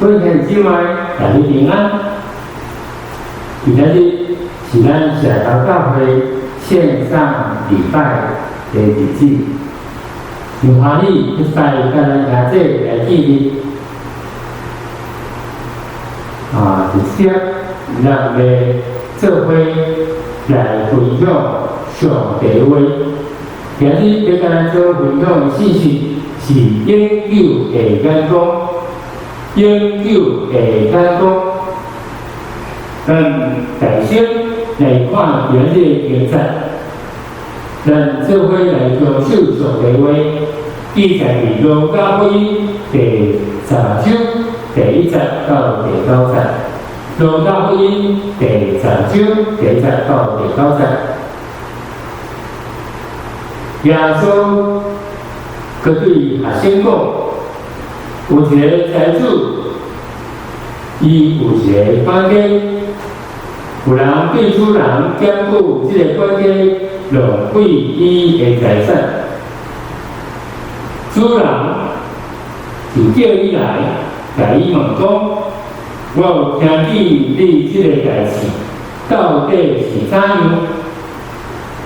过年之外，大家平安。今日是咱社头教会线上礼拜的日子，真欢喜去带咱兄弟来纪念直接让个做伙来分享上帝话。今日要跟咱做分享的信息是永久的眼光，永久的眼光。咱大先来看今日的经节，咱做伙来享受上帝话，记载伫路加福音第10章第1节到第9节。路加福音第10章第1节到第9节。耶稣佮对学生讲，有一个财主，伊有一个管家，有人对主人兼顾这个管家浪费伊的财产，主人就叫伊来，甲伊问讲：我有听见你这个代志，到底是怎样？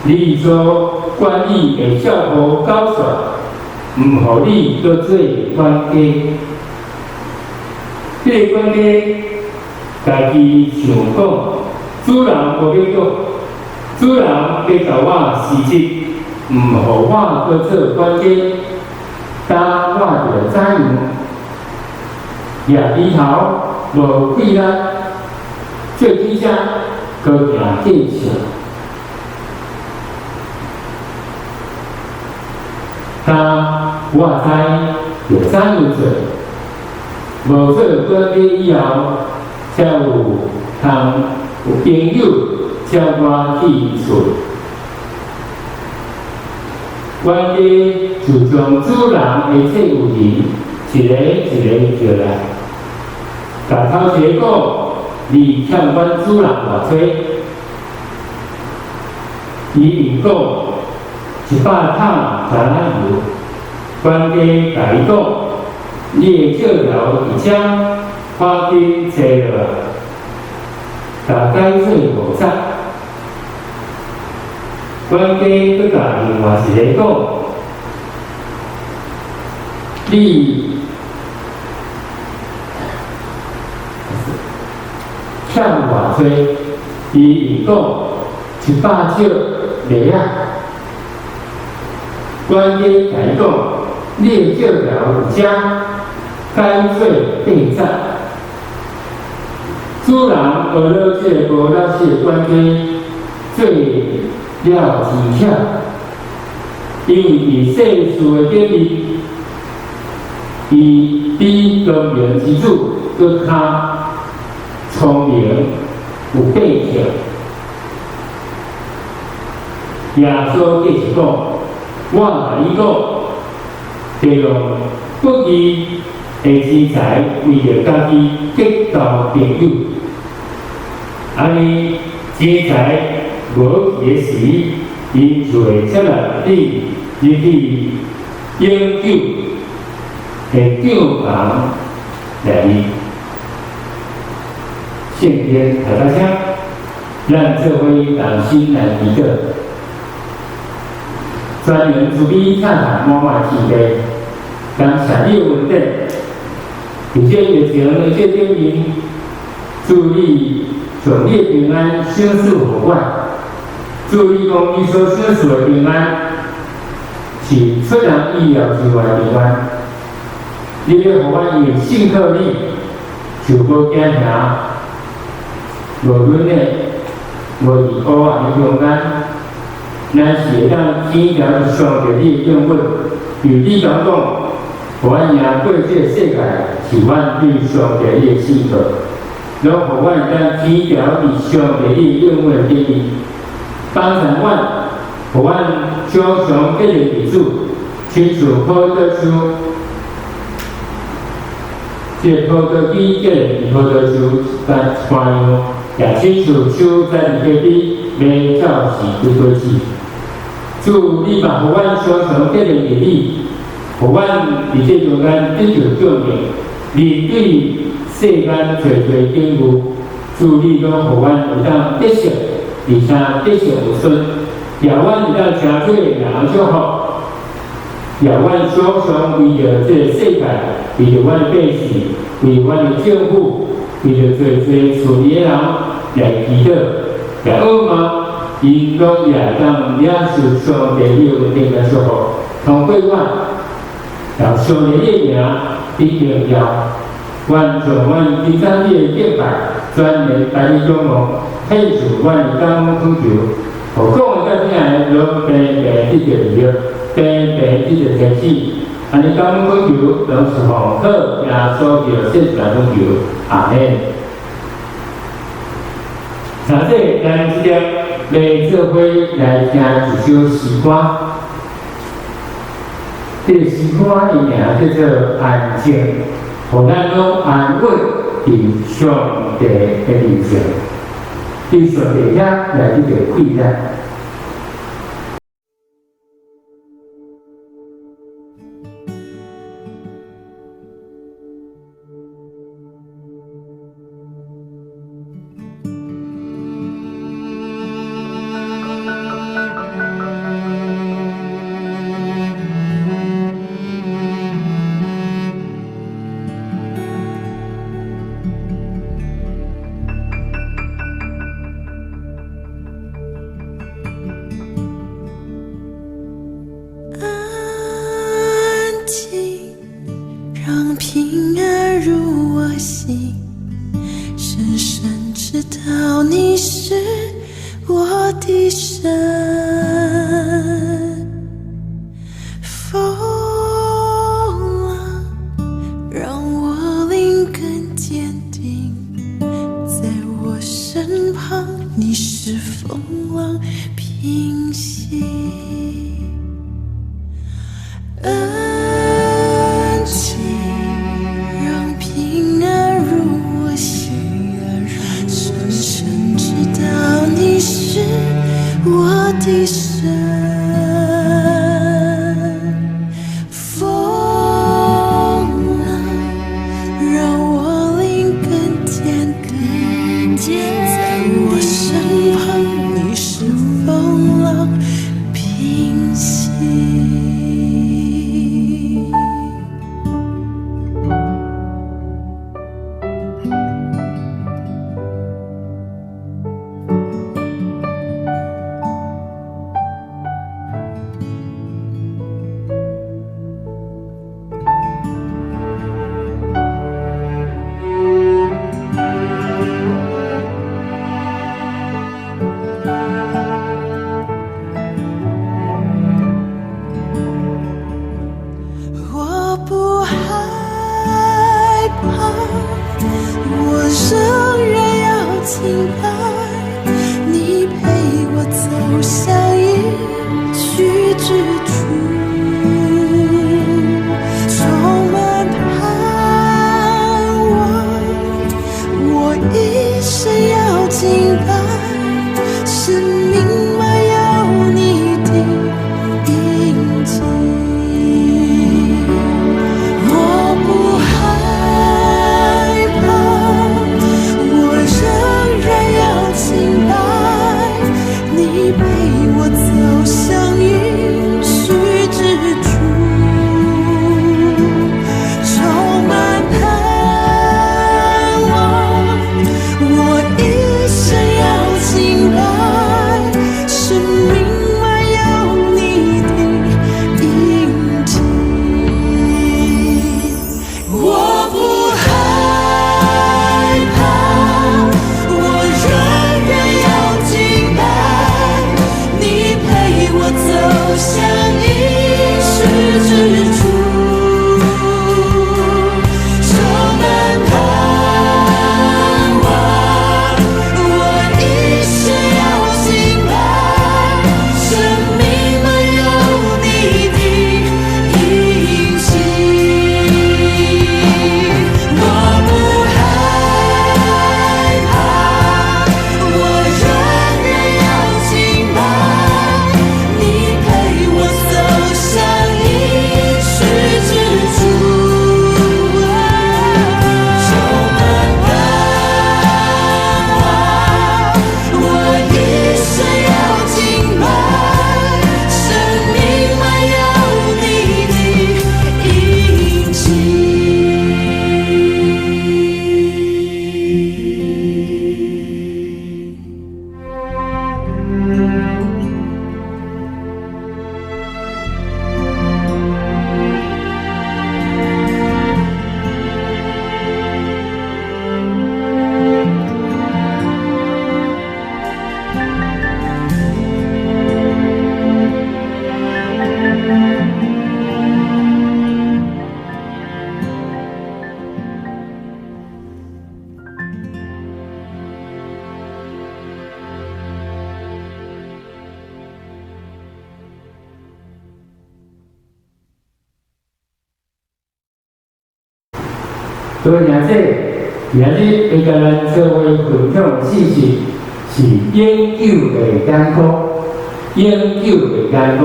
你所管理的照顾搞错，唔互你搁做管家。这个管家家己想讲，主人无要讲，主人要甲我辞职，唔互我搁做管家。当我着知影，夜里头无气力，做起车搁行见笑。当我知着怎样做，无做管家以后，才有朋友叫我去厝。管家就将主人的册有人一个一个叫来，甲头一个讲：你欠阮主人偌济？伊讲100桶橄榄油。管家甲伊讲：你的借条伫遮，花金找落来，甲解做5折。管家佮甲另外一个讲：你欠偌济？伊讲100少袂啊。管家甲伊讲：你的借条有遮，解做8折。主人学了这个无老实的管家，做了真巧，因为伫世事的顶面，伊比高明之主搁较聪明，有技巧。耶稣继续讲：我甲你讲，得用不义的钱财为着家己结交朋友，安尼钱财无去的时，伊就会接纳你入去永久的教堂内。圣经大家听，咱做伙同心来祈祷。专员主笔探讨满满气的，感谢你的稳定，并且疫情的这顶面，祝你顺利平安，心事无关。祝你讲你所享受的平安，是出人意料之外的平安。你要互我因为信靠你，就无惊吓，无软弱，无伫黑暗的中间。咱是会当天条上着你的应允，与你讲讲，互阮赢过这个世界，是阮对上帝你的信靠。然后互阮会当天条伫上帝你的应允的顶面，帮助阮，互阮常常结连伫主，亲像葡萄树，这葡萄枝结连伫葡萄树干样，也亲像树在地底边，每照是几多枝。主，你嘛，互阮常常结连伫你，互阮伫这中间得到救命，面对世间侪侪景物，祝你讲互阮有当得胜，而且得胜有顺，也阮有当诚做人祝福，也阮常常为着这个世界，为着阮的百姓，为阮的政府，为着侪侪厝里的人来祈祷，来渴望，因拢也当领受上帝的定的祝福，通过阮，让上帝的名得荣耀。阮从阮第三日敬拜，专门带你中望，献上阮的感恩恳求，互讲的甲听的拢平平得着利益，平平得着天使。安尼感恩恳求，拢是奉靠耶稣基督圣名恳求，阿门。现在咱即个来做伙来听一首诗歌，这个诗歌的名叫做《安静》。互咱拢安稳伫上帝的面前，伫上帝遐来得到快乐。你陪我所以呢，今日会甲咱做伙分享信息是永久的艰苦，永久的艰苦。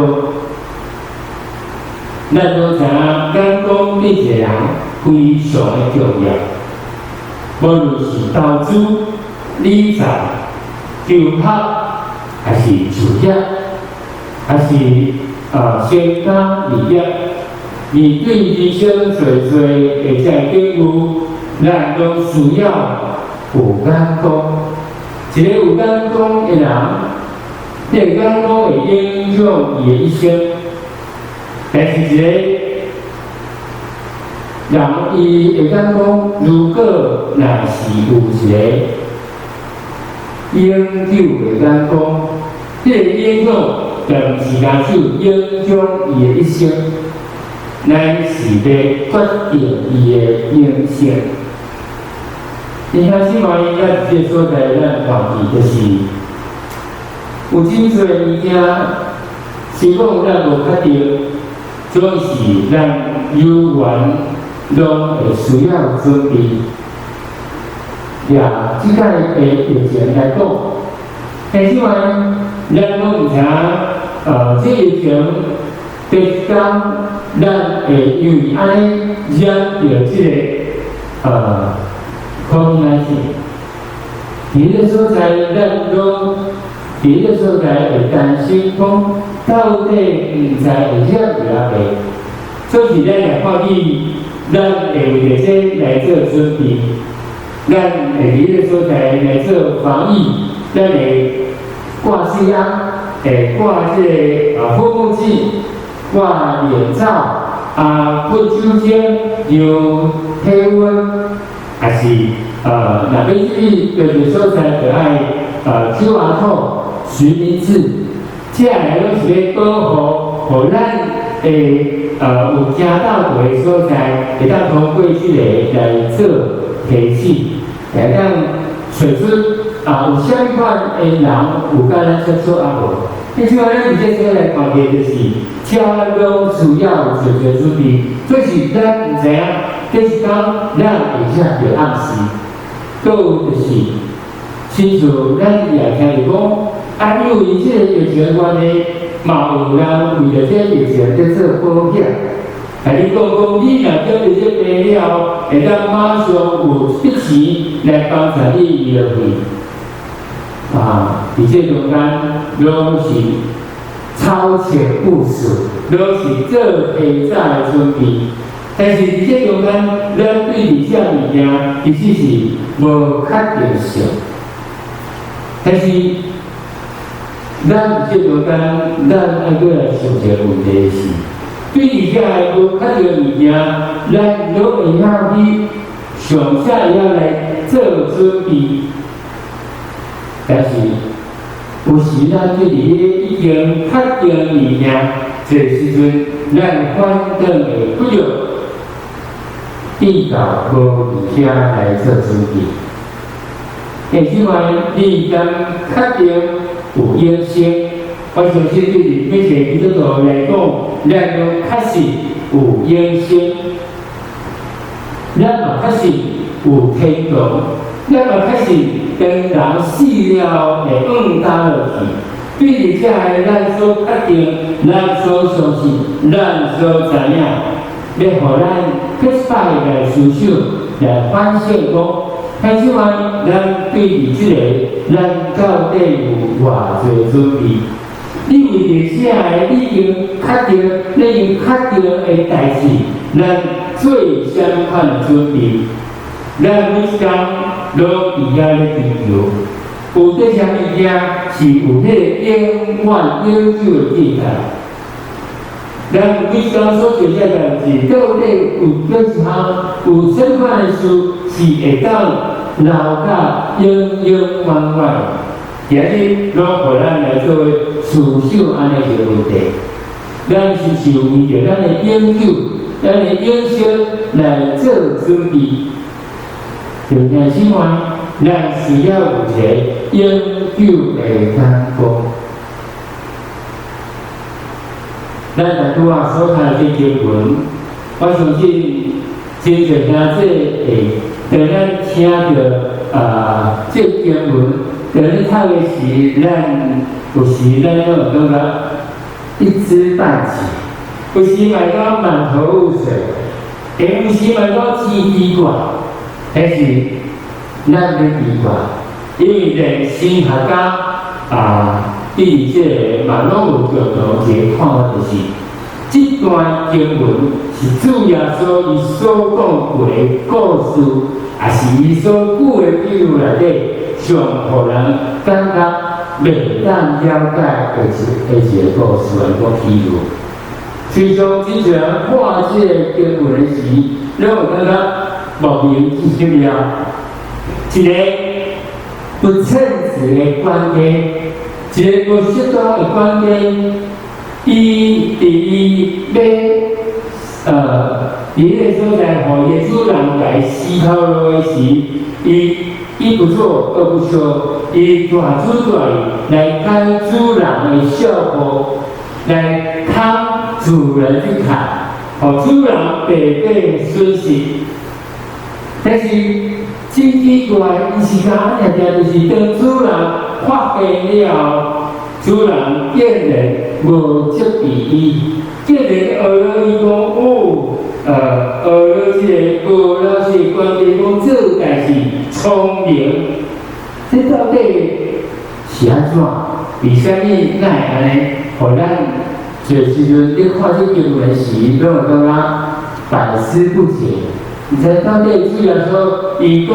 咱都知影，艰苦对一个人非常的重要，无论是投资、理财、求学，还是就业，还是成家立业。面对人生侪侪会在境遇，咱都需要有眼光。一个有眼光的人，这个眼光会影响伊的一生。但是一个人伊会眼光，如果若是有一个永久的眼光，这个影响就毋是单手影响伊的一生。咱是要决定伊的人生。你看，即摆咱即个所在，咱看见就是有真侪物件，是讲咱无决定，总是咱有缘拢会需要准备。即摆的疫情来讲，但是话，咱拢毋知这疫情对讲。咱会因为安尼染到即个COVID-19，伫个所在，咱拢伫个所在会担心讲，到底毋知会染着未？所以咱来看见，咱会为着这来做准备，咱会伫个所在来做防疫，咱会挂水啊，会挂即个护目镜。挂眼罩喷酒精、量体温，还是若要去各个所在就爱QR code、实名制，这来拢是要保护，互咱会有行到过的所在，会当通过即个来做提醒，会当找出有啥物款的人有甲咱接触啊无？你像咱伫这所来看见就是，车拢需要做个准备，所以是咱毋知影，这是讲咱会写着暗示，搁有就是，亲像咱也听着讲，因为这个疫情关系，嘛有人为着这疫情在做保险，啊，你讲你若叫着这病了，会当马上有笔钱来帮助你医疗费。伫这中间拢是超前部署，拢是做提早的准备。但是伫这中间，咱对伫这物件其实是无确定性。但是咱伫这中间，咱爱过来想一个问题是，对伫这个无确定物件，咱拢会晓去上下要来做准备。但是有时咱对伫个已经确定物件，这时阵咱反倒会不着遇到无伫遐来做准备。但是话，你敢确定有影响？我相信对伫每个基督徒来讲，咱拢确实有影响，咱嘛确实有天堂，咱嘛确实。跟人死了会打落去，对伫遮个咱所确定、咱所相信、咱所知影，要互咱刻摆来思想，来反省讲，但是话咱对伫即个，咱到底有偌侪准备？你为着遮个已经确定、已经确定的代志，咱做相款的准备，咱每天。拢伫遐咧追求，有对啥物件是有迄个永远永久的记载。咱每天所做这代志，到底有几项有什款的事是会当留甲永永远远？今日拢互咱来做思想安尼一个问题。咱是是有为着咱的永久、咱的永生来做准备。就但是话，咱需要有一个永久的眼光。咱在拄仔所看的这经文，我相信真侪兄弟会，在咱听着这经文，在咱读的时，咱有时咱都有感觉一知半解，有时嘛讲满头雾水，有时嘛讲奇奇怪，但是咱要奇怪，因为人生学家对这个嘛拢有共同一个看法，就是这段经文是主耶稣伊所讲过的故事，也是伊所举的比喻内底，上互人感觉袂当了解的一个故事来讲比喻。所以说，真侪人看这个经文的时，拢有感觉莫名其妙，一个不称职的观点，一个不适当的观点，伊伫个所在，互耶稣人来思考落的时，伊不做而不说，伊大主大意来解主人的笑话，来看主人去看，互主人白白损失。但是真奇怪，伊是讲安尼，就是当主人发现了，主人竟然无责备伊，竟然学了伊讲学了这个无了这个观点讲做代志聪明，这到底是安怎？为虾米会安尼？互咱这时阵咧看这经文时，拢会感觉百思不解。你猜到底主耶稣伊讲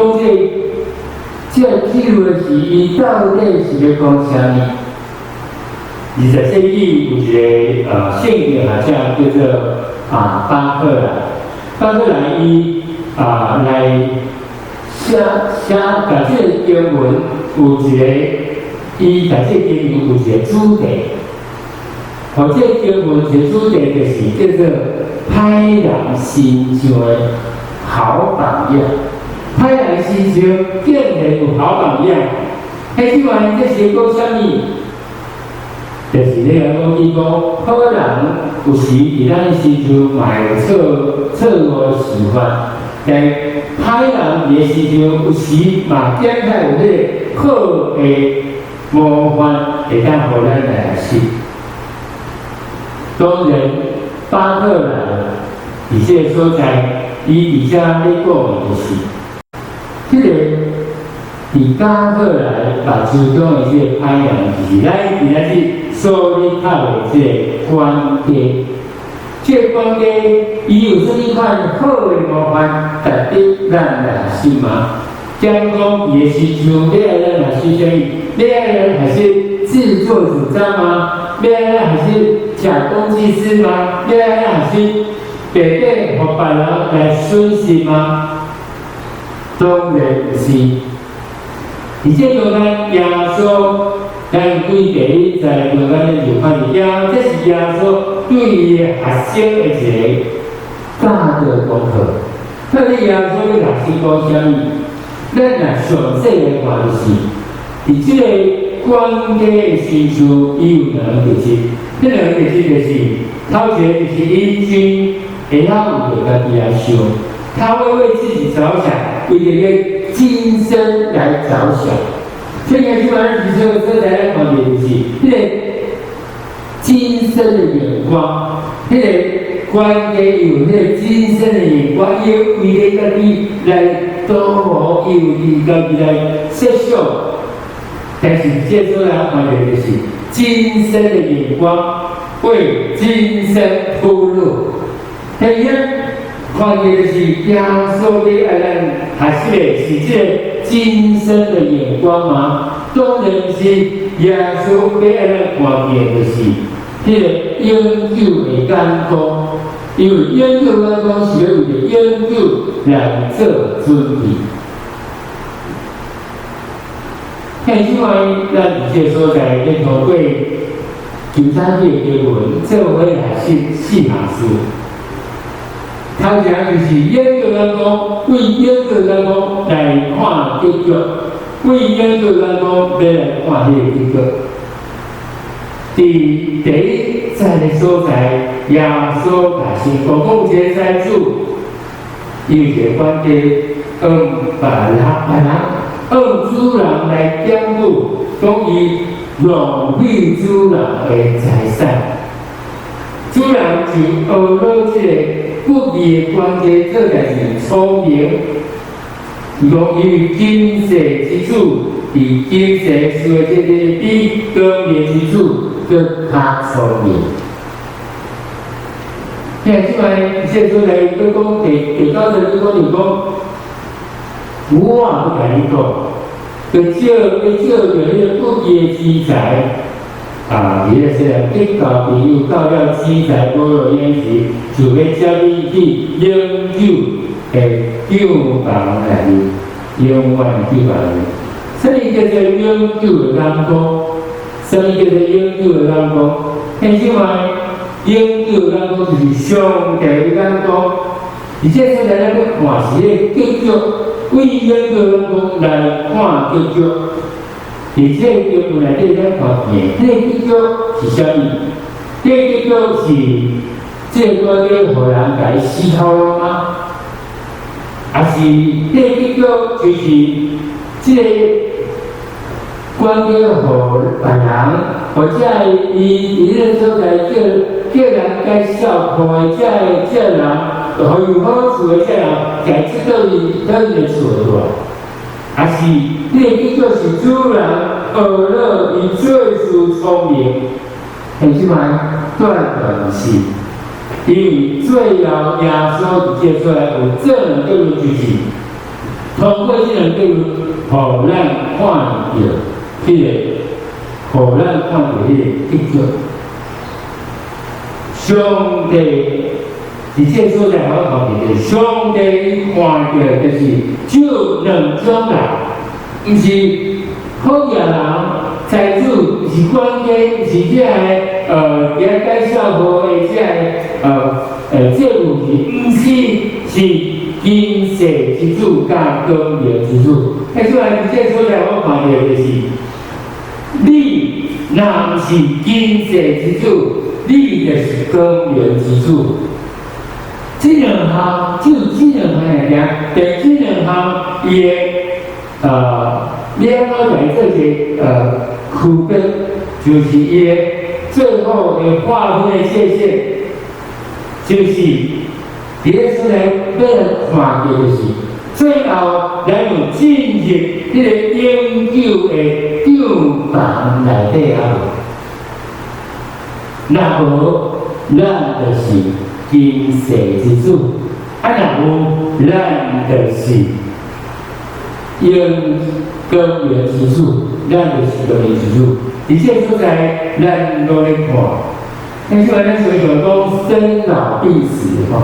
这比喻的时，伊到底是咧讲啥物？20世纪有一个心理学家叫做巴克莱。巴克莱伊来写把这经文有一个，伊把这经文有一个主题。或这经文一个主题就是叫做歹人心上的好榜样。歹人心上竟然有好榜样，迄句话这是讲啥物？就是你讲伊讲，好人有时伫咱身上嘛有错误的示范，但歹人伫身上有时嘛点解有迄个好的模范，会当互咱来识。当然，巴克莱伫这个所在，伊伫遮咧讲的就是，这个伫巴克莱目睭中的这个歹人，就是咱今仔日所咧读的这个观点。这个观点，伊有这一款好的模范，值得咱来信吗？讲讲伊的身上，要爱咱来信啥物？要爱咱还是自作主张吗？要爱咱还是假公济私吗？要爱咱还是白白互别人来损失吗？当然不是。而且讲咱耶稣，咱规地在讲咱的有看见，这是耶稣对伊的学生的一个大的功课。特别耶稣的学生讲啥物？咱若详细来看就是，伫这个管家的身上，伊有两个特质。这两个特质就是，头一个就是伊真会晓为家己来想，他会为自己着想，为这个今生来着想。所以基本上提出的所在来看的就是，这个今生的眼光，这个管家有那个今生的眼光，伊为了家己来多好，伊为家己来设想。但是这所来看的就是今生的眼光，为今生铺路。第一，看见的是耶稣的爱咱，还是是这个今生的眼光吗？当然是耶稣要爱咱看见的是迄个永久的眼光，因为永久的眼光是要为着永久来做准备。看即摆咱伫这所在咧透过13节经文，做伙来四项事。头一项就是永久眼光，为永久眼光来看结局，为永久眼光要来看迄个结局。第一在的所在，耶稣也是公共节祭主，因为这关键别人主人来监护，讲伊浪费主人的财产，主人就学了这个不义的关键，特别是聪明，讲因为今世之主，以今世所这个比光明之主更较聪明。现在现出来，佢讲第九节，佢讲就讲，我啊不甲你讲，佢少着迄个不义之财啊，伊个说结交朋友到了之财无落眼时，就要叫你去饮酒诶酒房内面，永远酒房内。什么叫做饮酒的人讲？什么叫做饮酒的人讲？现即卖。饮酒咱讲就是上帝咱讲，而且现在咱要看是个结局，为饮酒咱讲来看结局，而且结局内底咱看见，这个结局是啥物？这个结局是这个咧，互人家死透了吗？还是这个结局就是这个关于互别人，或者伊个所在叫人介绍看的这人，互有好处的这人，才知道伊的错对吧？还是这个结局是主人学了伊做事聪明，很即摆断断是，因为最后耶稣接出来有这两个就是通过这两个，互咱看到迄个，互咱看到迄个结局。上帝伫这所在我后面的上帝看到就是就两种人，毋是好野人、财主，是关键是这个给介绍好的这个这物是毋是今世之主甲光明之主？迄出来伫这所在我看到就是你若毋是今世之主。你就是光明之主，这两项就这两项来讲，但这两项伊个两个来做一个区别，就是伊个最后的划分的界限，就是伊个出来要人看到就是最后咱有进入迄个永久的酒房内底啊。若无，咱就是今世之主；若有，咱就是因光明之主，咱就是光明之主。而且所在，咱都咧看。但是咱所讲生老病死吼，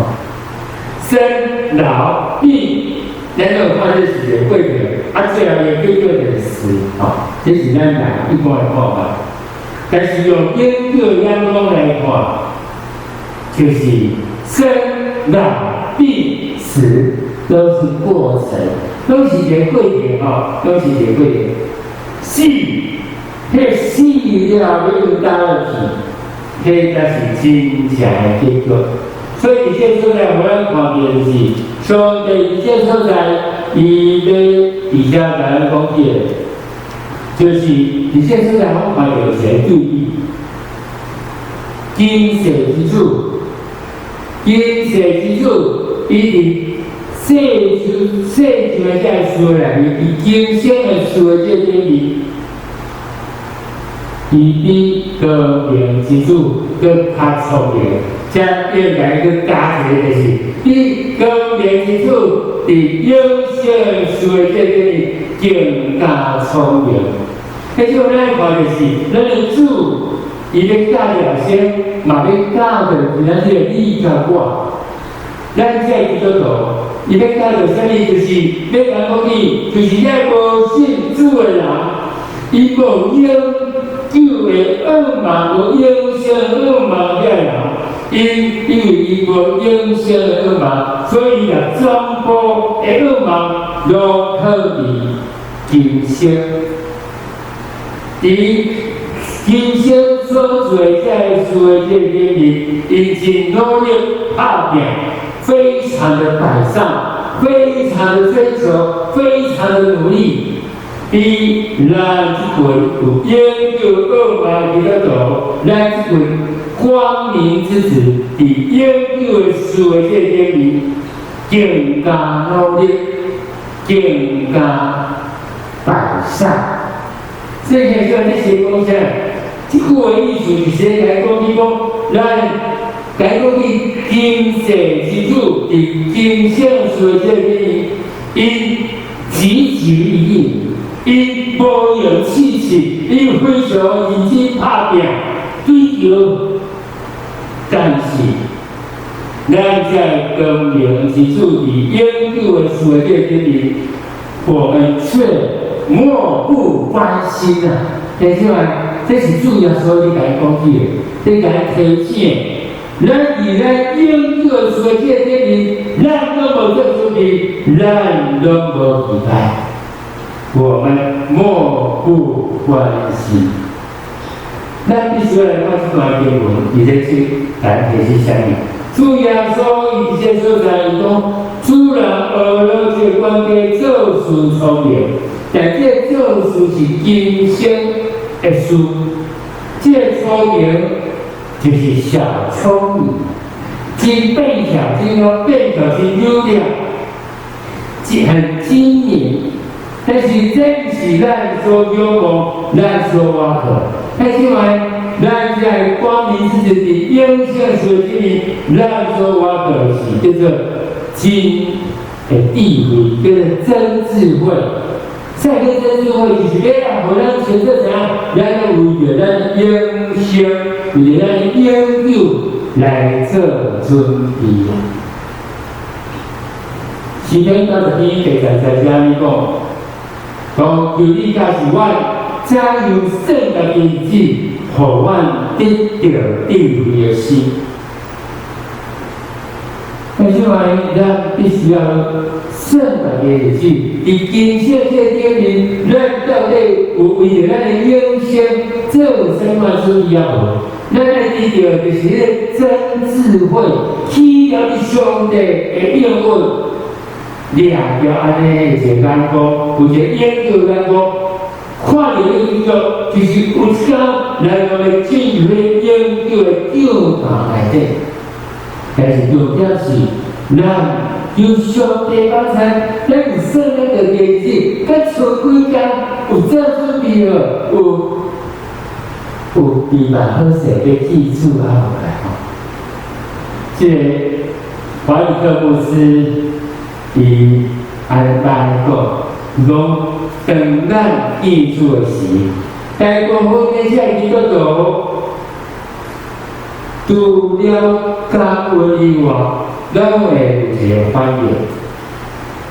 生老病，咱要看这是个过程，最后个结局就是死吼，这是咱人一般的看法。但是用研究眼光来看，就是生老病死都是过程，都是一个过程吼，都是一个过程。死，迄死了要到去，迄才是真正的结局。所以这所在我咱看到就是，上帝这所在，伊要伫遮甲咱讲起。就是伫这所在，我看到有一个对比，今世之主，今世之主，伊伫世上的这事内面，伊今生的事的这里面，伊比光明之主更较聪明，这应该去加一个就是，比光明之主伫永生事的这里更加聪明。迄种咱看就是，咱的主，伊要教了先，嘛要教着咱这个你甲我，咱这基督徒，伊要教着啥物？就是要讲讲你，就是遐无信主的人，伊无永久的恶梦，无永生恶梦遐人，因为伊无永生的恶梦，所以也全部的恶梦都可以今生。伊今生所做这事的这里面，已经努力打拼，非常的摆上，非常的追求，非常的努力。比咱这群有研究恶法比较多，咱这群光明之子，伫研究的事的这方面更加努力，更加摆善。这个叫你写讲啥？这句话意思是谁来讲？你讲咱该讲你今世之主，伫今生事的这方面，因积极意义。因无勇气气，因非常认真打拼追求，但是咱在光明之主伫研究的事的这方面，我们却漠不关心啊！听起来，这是主要所你甲伊讲起的，你甲伊提醒，咱伫咱研究的事的这方面，咱都无做准备，咱都无期待。我们漠不关心，咱必须要来看这段经文，而且去来解释下面。主耶稣以这所在伊讲，主人学了这关系做事聪明，但这做事是今生的事，这聪明就是小聪明，真变巧，真个变巧，真优良，很精明。但是这是咱所仰望、咱所挖可。但是话，咱在光明之子的影响所里，咱所挖可是叫做真的智慧，叫做真智慧。再个真智慧就是要让互咱学做啥，咱要为着咱影响，为着咱研究来做准备。诗篇90篇第33节讲。讲求你教是阮加油圣的日子，互阮得到智慧的心。但是话，咱必须要圣的日子，伫今生这方面，咱到底有为着咱的影响做什么事要无？咱要知道就是迄真智慧，起了上帝的应允。掠着安尼一个眼光，有一个研究眼光，看到这个研究，就是有一天来我们进入研究的教堂内底。但是重点是，咱有上帝帮衬，咱有圣灵的连接，咱做几天有做准备了，有备办好势要记住啊，来吼。这个华语课牧师。伊安排讲，当咱记住的时，大部分的这基督徒除了教文以外，咱会有一个翻译，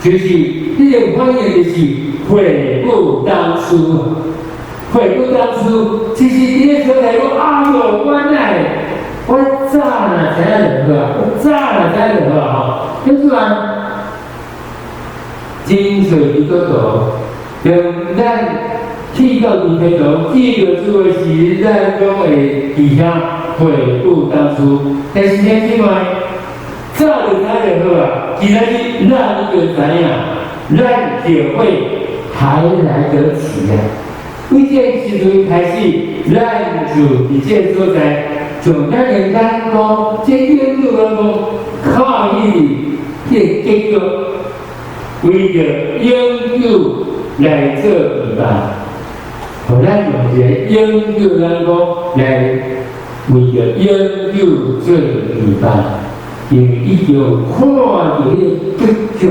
就是这个翻译就是回顾当初，回顾当初，其实你咧说来讲，哎呦，我早哪知影就好啊，我早哪知影就好啊，就是话。真侪基督徒，让咱去到地皮头，记得住的是咱讲会伫遐回顾当初。但是听起来，早就知就好啊。其实是咱就知影，咱就会还来得及啊。为这时阵开始，咱就伫这所在，从咱的眼光，这研究眼光，靠伊这结局。为着研究来做预办，互咱用一个研究眼光来为着研究做预办，因为已经看到迄个结局。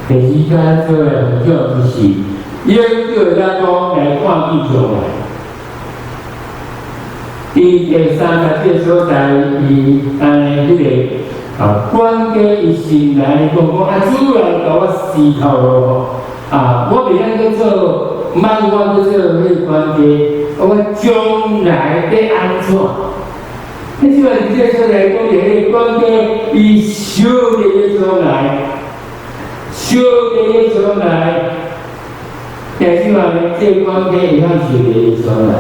第二间做的很重要就是研究眼光来看地将来。第30节所在，伊迄个。管家伊心来讲主人甲我死透咯我袂当去做，莫我去做迄个管家，我将来要安怎？迄即个这说来讲，迄个管家伊小的将来，但是话这个管家会晓小的将来，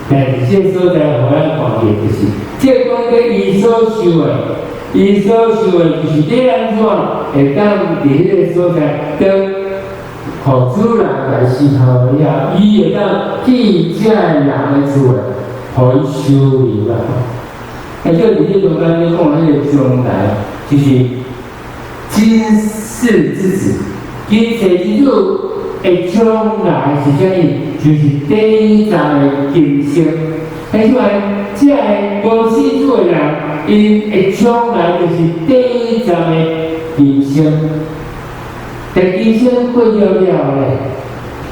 但是这所在互咱看见就是，这管家伊所受的。伊所想的就是你安怎会当伫迄个所在，跟互主人来伺候了，伊会当记这人的厝的，互伊收留啦。而且伫迄中间你讲迄个将来，就是今世之子，今世之主的将来是啥物？就是第一站的今生。迄出来，这个无死主的人，因会将来就是第一站的今生。但今生过了了咧，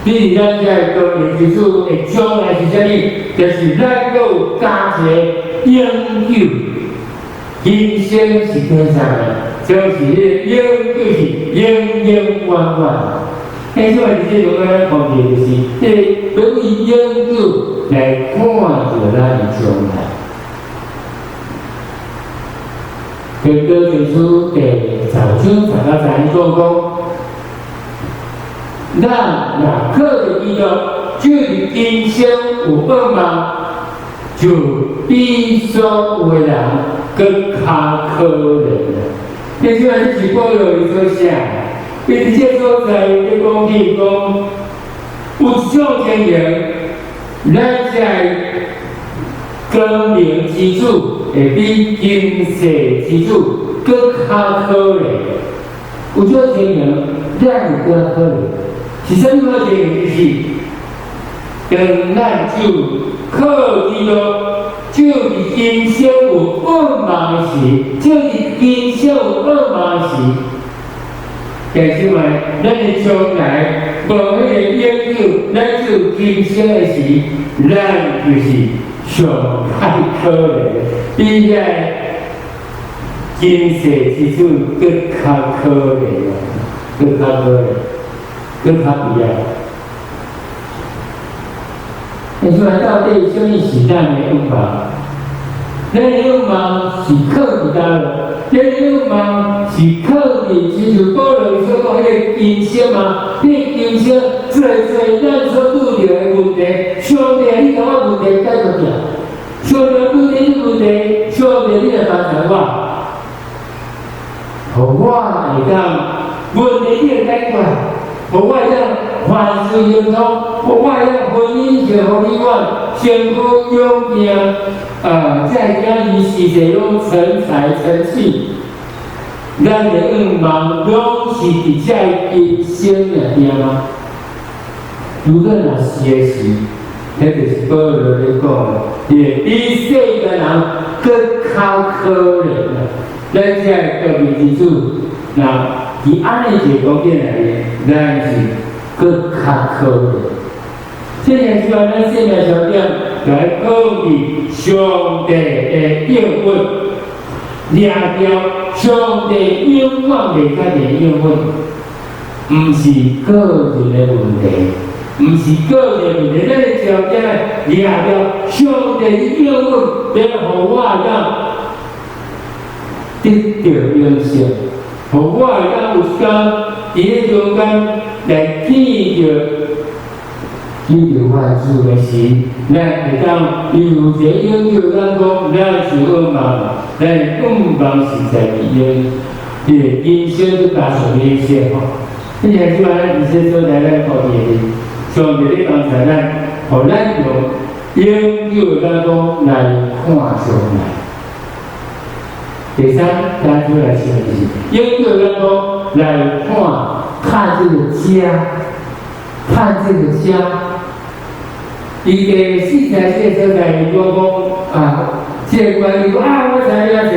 你咱这个高明之主会将来是啥物？就是咱有加一个永久，今生是第三个，就是迄个永久是永永远远。迄出来就是我们看见就是，迄个等于永久来看着咱的将来。跟高明书第10章10到12讲。咱若靠着基督，就是今生有恶梦，就比所有的人更较可怜了。这即摆是保罗伊所写，伊伫这所在咧讲起讲，有一种情形，咱在光明之主会比今世之主更较可怜。有种情形，咱会更可怜。是啥物好情形？就是跟咱就靠基督，就是今生有恶梦时，就是今生有恶梦时。但是话，咱的将来无迄个永久，咱就今生的时，咱就是上太可怜，比遐今世之主更较可怜啊，更较可怜。跟他不一样，你说到底什么是咱的愿望？咱的愿望是靠伫倒了，咱的愿望是靠伫，亲像保罗所讲迄个今生嘛，你今生做咱所遇到的问题，上帝你甲我问题解决掉，上帝遇到你问题，上帝你来帮助我，互我会当问题你来解决。互我让凡事圆通，互我让婚姻就互你我幸福永定，在家里事事拢成才成器。咱的愿望拢是伫遮今生内底吗？如果若是的时，迄就是保罗咧讲，也比世间人更较可怜啊！咱遮个明之主，那。以安尼一个观点来咧，咱是更较可怜。这件事啊，咱生命上点来考虑上帝的应允，掠着上帝永远袂甲的应允，毋是个人的问题，毋是个人问题，咱的焦点掠着上帝的应允，要互我让得到永生。互我会当有时间伫咧中间来见着我主的时，咱会当有一个要求，咱讲咱是恶梦，咱愿望是在伊个今生都加上这些吼。这件事咱伫这所在咱靠见上帝咧帮助咱，互咱用永久咱讲来看上来。第三，咱就来想的是，永久咱讲来看这个家，看这个家。伊个四才这所在，伊讲这个关于我知影者，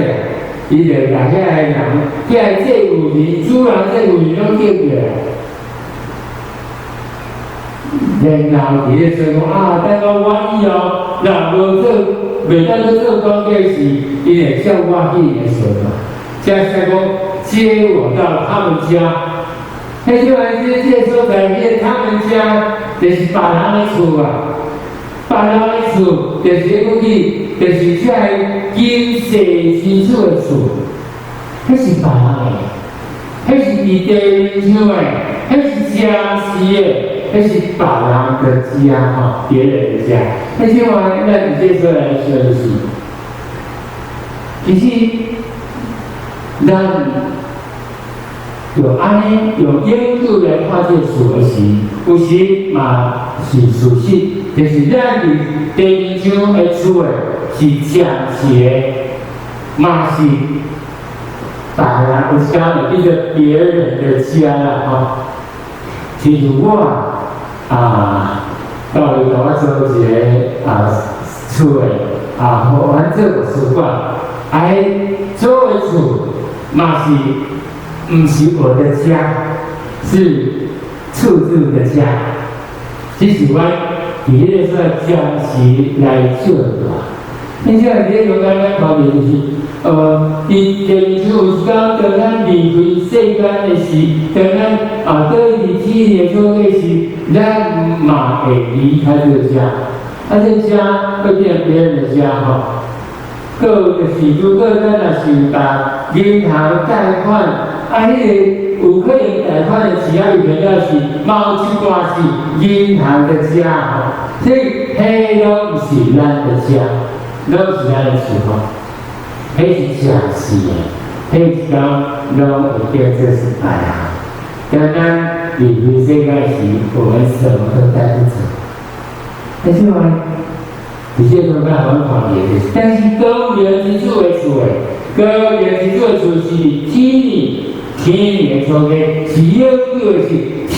伊就把遐个人，遐这有人，主人这有人拢叫起来。然后伊咧说等到我以后，若无做，袂当去做关键时，伊会叫我去伊个所嘛。才讲接我到他们家，迄种来这所在面，他们家就是别人的厝啊，别人的厝就是过去，就是这今世之主的厝，迄是别人的，迄是伫地面上的，迄是家私的。那是别人的家哈，别人的家。那今晚咱这说来说是，其实咱用安尼用研究来看这事的时，有时嘛是事实，就是咱伫地上的厝的是暂时的，嘛是大人有时候会记得别人的家啦吼。其实我到底甲我做一个厝的完整的书馆，做的厝嘛是。不是我的家，是处住的家。只是我伫迄个说暂时来做的。你像你个刚刚旁边就是，伊地上有时讲，当咱离开世间的时，当咱倒去天的做的时，咱嘛会离开这个家。这家会变别人的家吼。个就是，如果咱若是把银行贷款，迄个有可能贷款的时啊，有可能是某一段是银行的家吼，所以迄拢是咱的家，拢是咱的厝吼，迄是暂时的，迄是讲拢会变做是爱啊。当咱离开世界时，我们什么都带不走，但是呢？有些都较好看的，但是高原之处的厝诶，高原之处的厝是天的所给，是研究的是天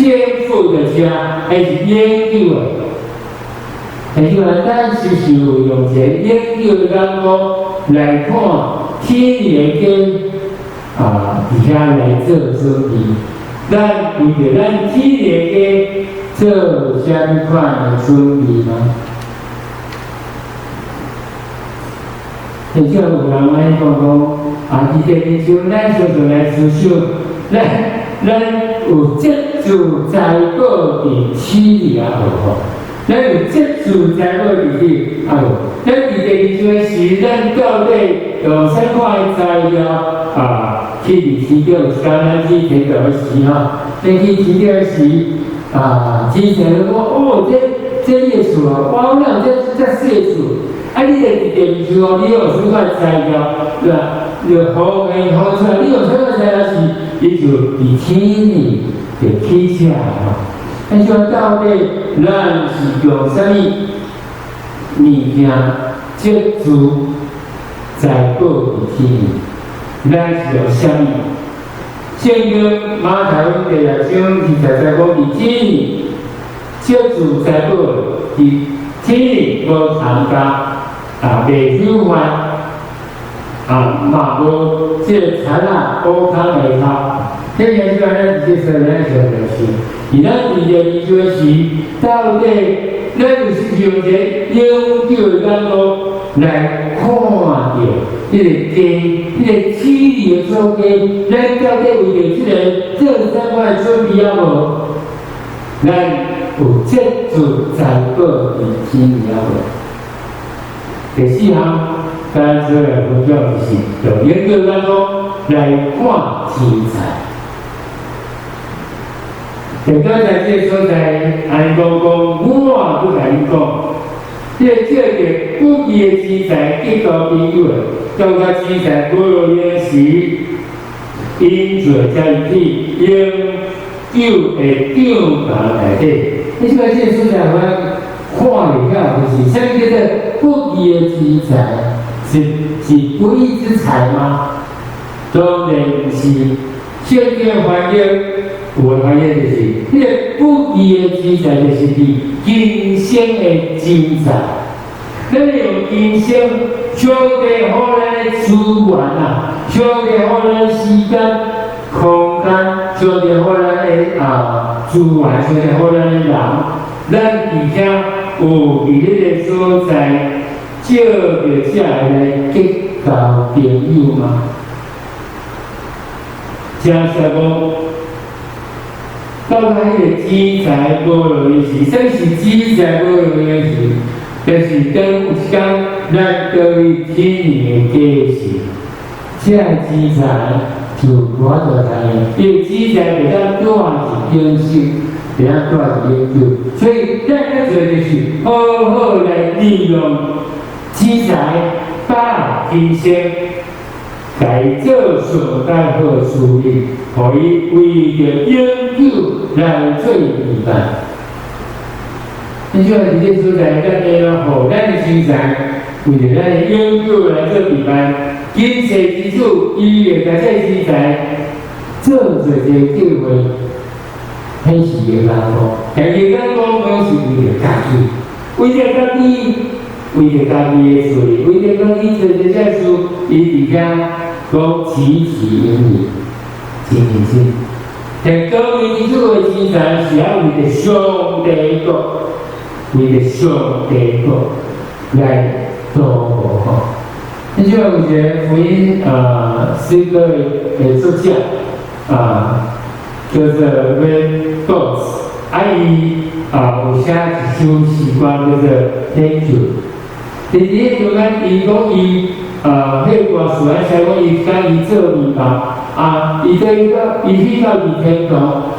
赋的家，还是研究的？但是呢，咱是不是有用这研究的眼光来看天的跟底下来做准备？咱为着咱天的跟做相款的准备吗？就像有人安讲，伫地上咱常常来思想，咱有接住财宝伫起里好吼，咱有接住财宝伫起咱伫地上时，咱到底用啥款的材料去伫市场时间咱去摕到时吼，咱去市场时之前讲这历史我讲这细数。你个地上你用什款材料，对吧？就好硬好出来，你用什款材料是，伊就伫天里就起起来吼。但是到底咱是用啥物物件接住财宝伫天里？咱是用啥物？圣经马太福音第6章20节讲伫天里接住财宝伫天里无参加。袂有法嘛无这个田补空下头，这个是咱接受咱上着是，而咱伫地上时，到底咱有是用这研究的眼光来看到迄个起理的所在，咱到底为着这三块准备了无？咱有接住财宝伫天里了无？第4项，咱做来分享就是用研究眼光来看天才。在刚才这个所在，安讲我不甲你讲，这个不义的天才结交朋友，交甲天才无路用时，因做在体研究的长大内底。你说这个所在我。看一下，就是什么叫做不义的天才？是不义之财吗？当然不是。现在环境，有的环境就是，那个不义的天才就是今生的精彩。咱用今生上帝好咱的资源上帝好咱时间、空间，上帝好咱的资源，上帝好咱的人，咱伫遐。有伫迄个所在，借着下来结交朋友吗？假设讲，到迄个钱财无路用时，甚是钱财无路用时，就是等有一天咱到去天年的家时，这钱财就无法度通用，因为钱财袂当带是永生。别人多少研究，所以咱要做的就是好好来利用钱财，把今生该做所该好事情，互伊为着永久来做礼拜。你像伫这所在，咱要互咱的生产，为着咱的永久来做礼拜，今世之主，伊会甲这生产做做一个计划，很是个人讲，但是咱讲拢是为着家己，为着家己，为着家己的事，为着讲伊做这些事，伊伫遐讲起起因因，真认真。但高明之主的生产是要为着上帝国。为了上帝国来度过吼，你就有一个福音诗歌的作者叫做 Ray Books， 伊有写一首诗歌叫做 Thank You。第二个咱伊讲伊迄歌词写讲伊甲伊做礼拜伊去到二天堂，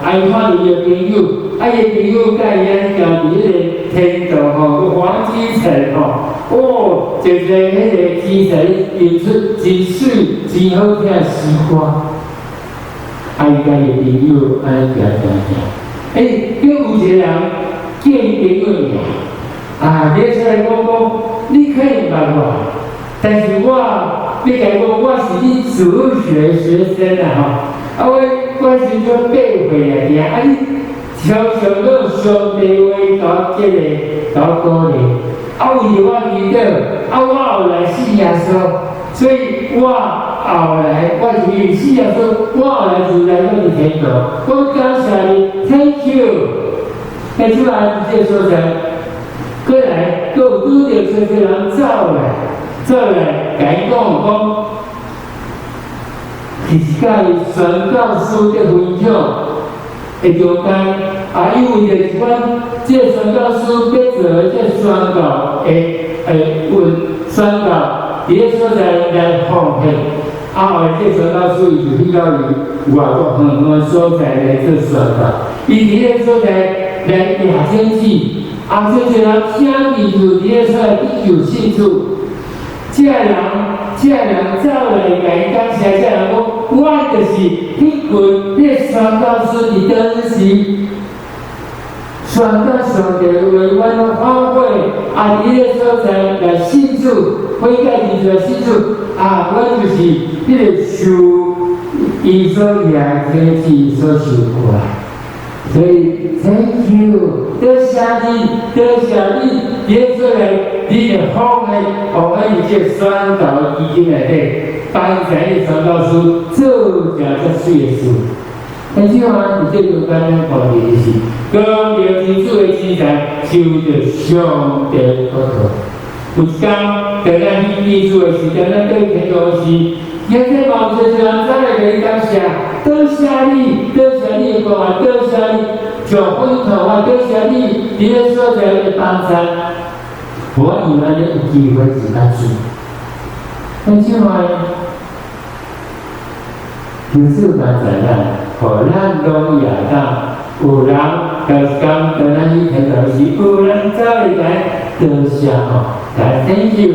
伊看到伊的朋友。伊的朋友甲伊安行伫迄个天堂吼，黄金城吼，一个迄个天才演出真水、真好听的诗歌。伊甲伊的朋友安尼行，叫有一个人叫伊朋友名，你出来讲，你可以捌我，但是我要甲伊讲，我是你主学生我是做8岁你。常常用上帝话甲激励、甲鼓励，为着我祈祷，我后来信耶稣，所以我后来我是信耶稣，我后来就来到天堂，我感谢你 ，Thank you。但是啊，这所在，过来，佫有拄着这些人走来，甲伊讲，其实甲伊宣教师的分享。会中间因为着一款这宣教师要做这宣教宣教，伫个所在来奉献，后来这宣教师伊就去到伊外国远远的所在来做宣教，伊伫个所在来亚洲市，这些人听伊就伫个所在必有信主，这人走来甲伊感谢，这人讲，我就是迄群迄宣教师伫当时宣教上帝为阮的反悔，伫个所在来信主，悔改认罪信主，阮就是迄个受伊所压天气所受过来。所以 ，Thank you， 多谢你，耶稣来，你的方面，伊这宣教基金内底，帮助伊宣教师做正足水的事。但是你这个简单看的是，高明之主的生产，受着上帝托付。有一天，在咱去记主的时阵，咱对天堂时，也在望着人再来给伊感谢，多谢你的光，多谢你上分头多谢你伫个所在的帮助。我以为你有机会自家做，但是就是咱在咱，互咱拢也当有人就是讲，跟咱去天堂时，有人走来多谢来 Thank you。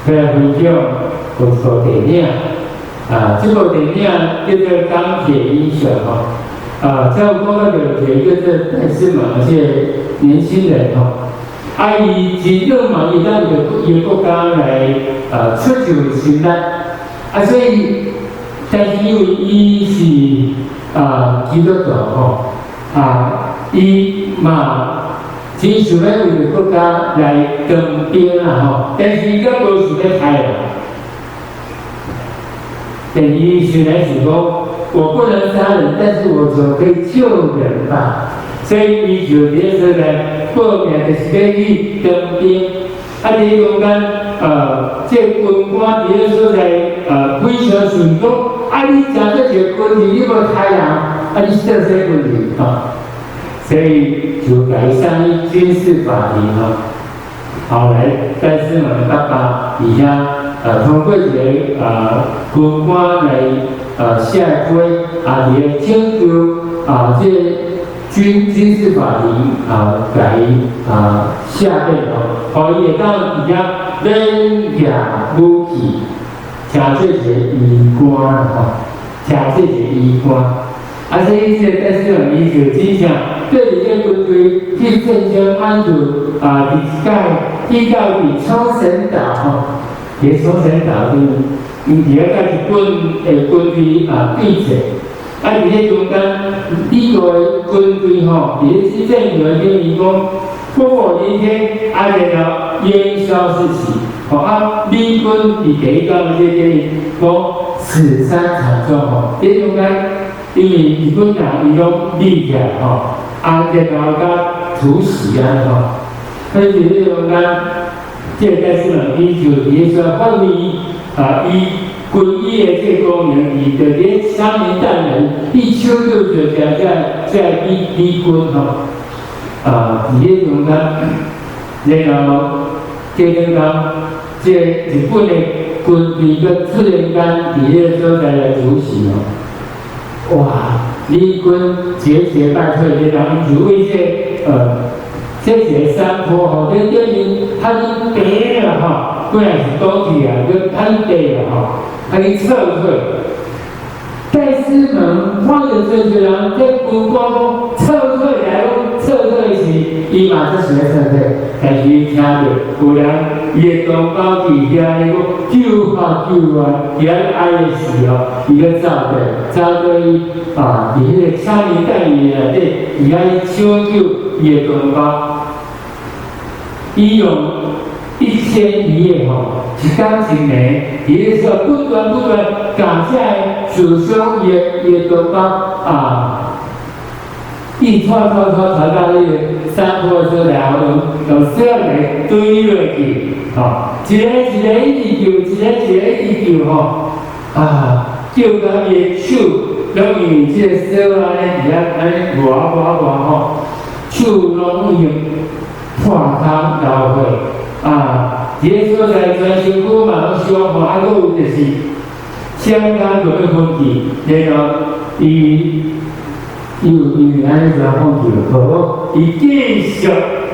来分享有部电影，这部电影叫做《钢铁英雄》在我讲到有一个戴斯蒙，而且年轻人伊真热嘛，伊咱伊个国家来出就心力，所以，但是因为伊是基督徒伊嘛。真想要为着国家来当兵但是伊个无想要杀人。等于虽然是讲我不能杀人，但是我总可以救人吧。所以伊就伫个所在报名就是要去当兵。伫中间这军官伫个所在非常顺讲，你真做一个军人，你无杀人，你是做啥军人所以就改上一军事法庭后来戴斯蒙的爸爸底下通过一个军官来下规来请求这军事法庭改下令互伊会当底下免拿武器请做一个衣冠啦吼，请做一个衣冠。啊，所以这戴思文伊就真正对伫个军队去战争安住啊，去到伫冲绳岛吼，伫冲绳岛边，伊伫个甲日本诶军队啊对峙。啊！伫咧中间，美国的军队吼，伫咧执政员跟伊讲，过今天啊，然后烟消四起，吼啊，美军伫第一讲这个讲死伤惨重吼，伫中间，因为日本人伊拢立起来吼，啊，然后甲突袭啊吼，所以伫中间，这个戴思文伊就伫咧说发明啊，伊。军医的这个功能，伊就咧枪林弹雨，一手就在美军吼，啊，伫咧中间，然后这个讲，这日本的军队个突然间伫咧所在来突袭哦，哇，美军节败退，然后就为这个山坡吼，这面它已平了吼，本来是高地啊，就很低了吼。他去撤退，戴思文看到这些人在军官讲撤退来讲撤退时，伊嘛做想要撤退，但是伊听到有人伊的同胞伫遐咧讲救啊救啊，伫遐哀的时候，伊咧走到伊啊，伫迄个枪林弹雨内底，伊遐抢救伊的同胞，伊用1001夜吼，一天一年，伊咧说不断感谢祖宗也同胞啊，一拖到那个山坡上来，用小个堆落去，吼，一个一直救吼，啊，救到伊的手，拢用这个手安尼伫遐安尼磨吼，手拢用破汤流血。啊，伫个所在全身躯嘛拢伤吼，啊，佫有就是相当个要放弃，然后伊因为安尼就放弃了，无过伊继续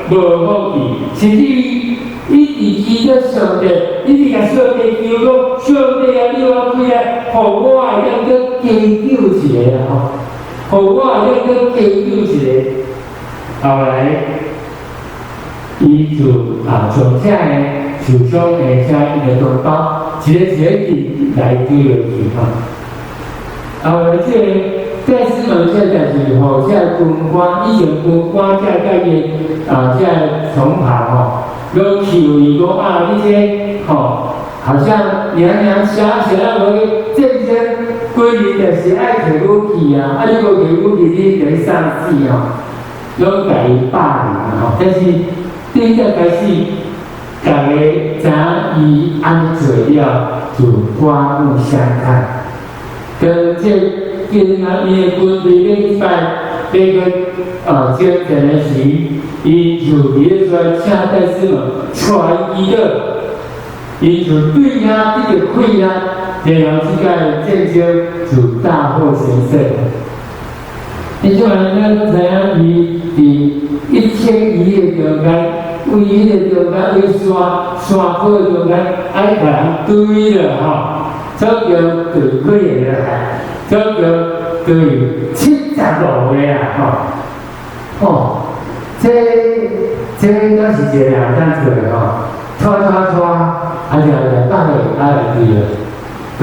无放弃，甚至伊直祈祷上帝，一直甲上帝求讲，上帝啊，你我开啊，互我会当搁加救一个啊吼，互我会当搁加救一个，后来。伊就将这个受伤的这伊个同胞一个来救落去吼。后来这个戴思文这代志吼，这军官以前军官这伊这从旁吼，拢求伊讲啊，你这吼好像娘想要无战争，规日就是爱摕武器啊，啊你无摕武器，你就去送死哦，拢甲伊霸凌吼，但是。对个开始，大家知影伊安做了，就刮目相看。跟这跟那伊的军队咧拜那个精神的时，伊就咧说请戴思文传伊的，伊就对他这个溃啊，然后这个战争就大获全胜。你就安尼知影伊伫1001夜中间。为迄个中间，为山坡的中间，爱甲人堆了吼，总共就几个人海，总共就76个啊吼，这应该是一个人当做的吼，拖，啊就来放个来对了，拖，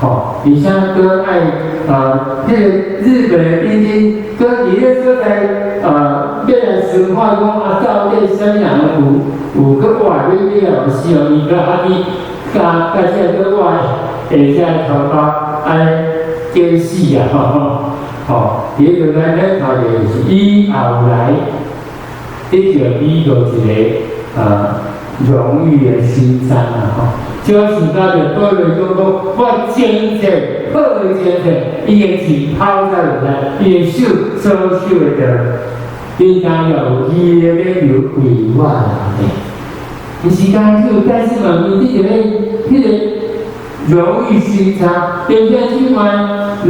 吼，而且搁爱迄个日本的兵丁，搁伫咧所在变来神话讲啊，到底什么人有搁活了有死哦，伊搁阿咪加这搁活下只头发安加死啊吼，伊就咱咧头就是以后来，一就美国一个荣誉的勋章啊吼。就是他的多人中讲，我精神，好的精神，伊个是抛在落来，伊个手所受的，应该有伊个要有规划啦。毋是讲就戴思文伊迄个荣誉勋章，对不去看，咱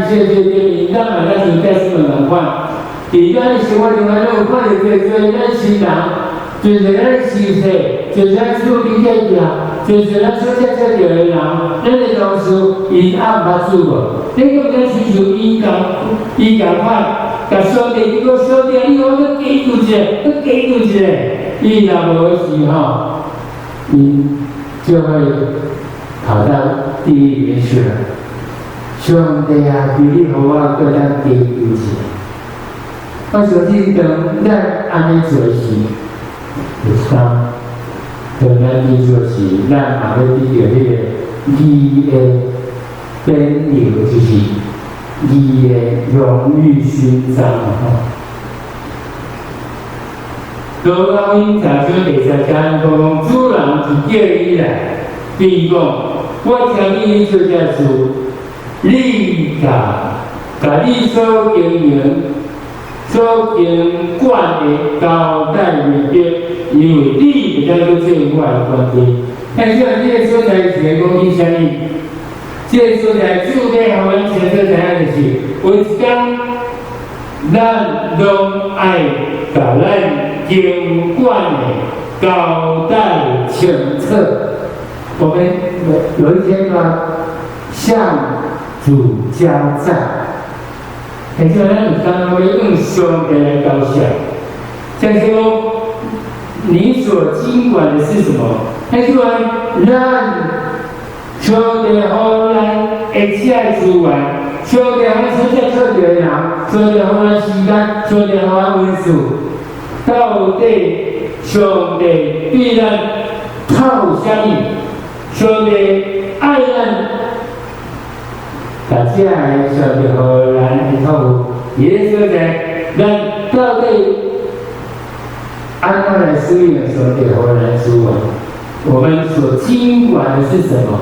这电影，咱嘛咱像戴思文同款，伫咱生活中间有看到做咱新人。就是咱修习，就是咱处理这个，就是咱所接触到的人，咱的同事，伊按捌做无？你讲咱亲像伊共款，甲上帝叫上帝，你好，你记住者，你记住者，伊若无时吼，伊就会跑到地狱里面去了。上帝啊，求你互我搁咱记住者。我相信当咱安尼做时，有啥？当咱去做时，咱也要得到迄个义的本流，就是义的荣誉勋章吼。罗老鹰常说第三讲讲，主人就叫伊来，对伊讲，我听你做这事，你甲你所经营、所经管的交代袂着，因为你会当去做我的关系。但是这个所在是讲伊啥物？这个所在主要互咱清楚知影就是，有一天咱拢爱甲咱经管的交代清楚。我们有一天呢，向主交账。而且咱有当会用上帝来交涉，像说你所经管的是什么？他说咱上帝互咱一切资源，上帝互咱所接触到的人，上帝互咱时间，上帝互咱文字，到底上帝对咱透啥物？上帝爱咱。大家的上帝互咱的透，也就是在咱到底按怎来使用上帝互咱资源？我们所经管的是什么？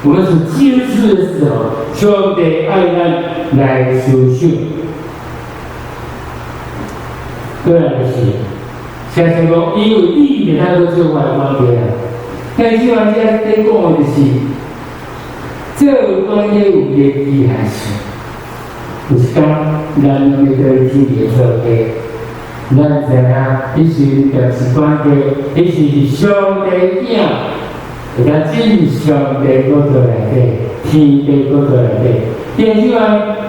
我们所接触的是什么？上帝爱咱来使用。个人的事，相信讲，因为你袂通做我的关系啊。但是我这在讲的就是。这关系有业绩还是？有时咱咱要对自己做嘅，咱知影，彼时就是关系，彼时是上帝囝，会当进入上帝国度内底，天地国度内底。但是话，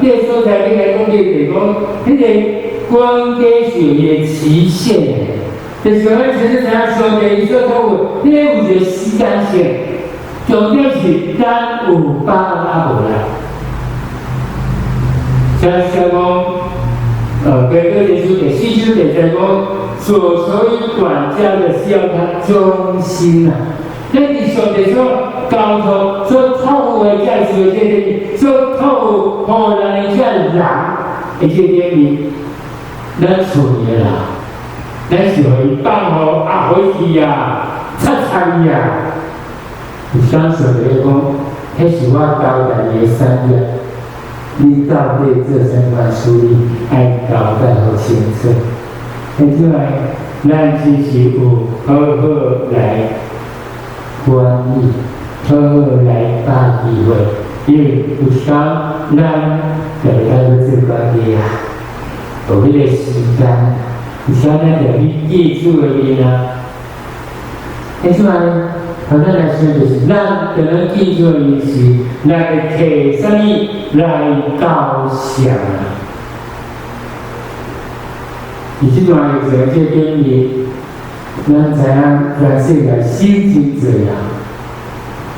这个所在你来讲，就是讲，迄个关系是有个期限的，就是讲，咱其实知影上帝所透过，迄个有一个时间线。重点是咱有把握啊无啦。像讲，规个耶稣第四章第三讲，所求于管家的是要他忠心啊。咱伫上帝所交托、所透付的价值的这些，所透付互咱的这人的这点面，咱处理啦，咱是互伊放互啊回去啊，擦擦伊啊。相信的讲，迄是我交代你的3样，你到底这3款处理爱交代好清楚。而且咱只是有好好来管理，好好来把机会，因为有时咱就会当做这关系啊，有迄个时间，有时咱就去记住的面啊，而且好，咱来说就是，咱可能记住的是来摕什么来交涉啊？而这段有时这点面，咱知影全世界死真多人，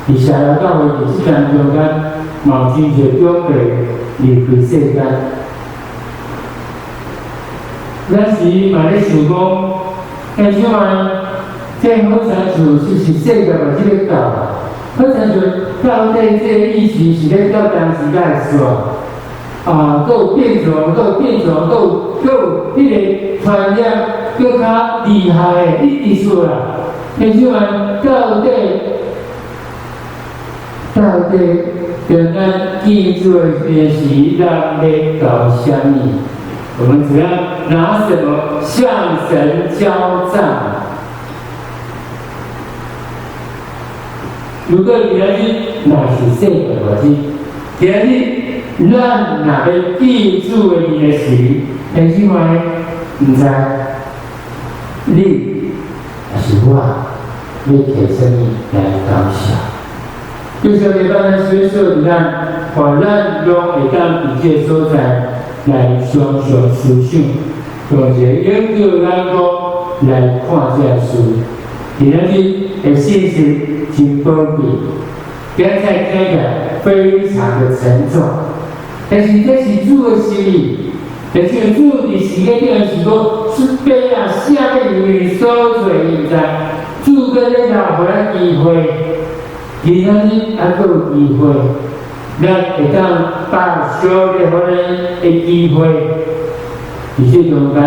而社会教会伫这段中间，嘛真侪长辈离开世间。咱时嘛咧想讲，但是嘛。这好产处是世界嘛，这个教啊，好产处到底这个疫情是咧到当时来说，啊，佫有变种，佫有变种，佫有迄个传染佫较厉害的，一直出来。但是嘛，到底跟咱记住的是咱咧搞啥物？我们只要拿什么向神交账？如果今日若是世界话是，今日咱若要记住的伊个事，但是话，毋知你还是我，要提什么来感谢？就像一般的水手一样，互咱拢会当伫这个所在来常常思想，用一个研究眼光来看这事。今仔日的信息真宝贵，刚才听起来非常的沉重，但是这是主的心意。而且主伫时间顶是讲，是被啊写给你所做现在，主跟你留互咱机会，今仔日还佫有机会，咱会当把所有互咱的机会，伫这中间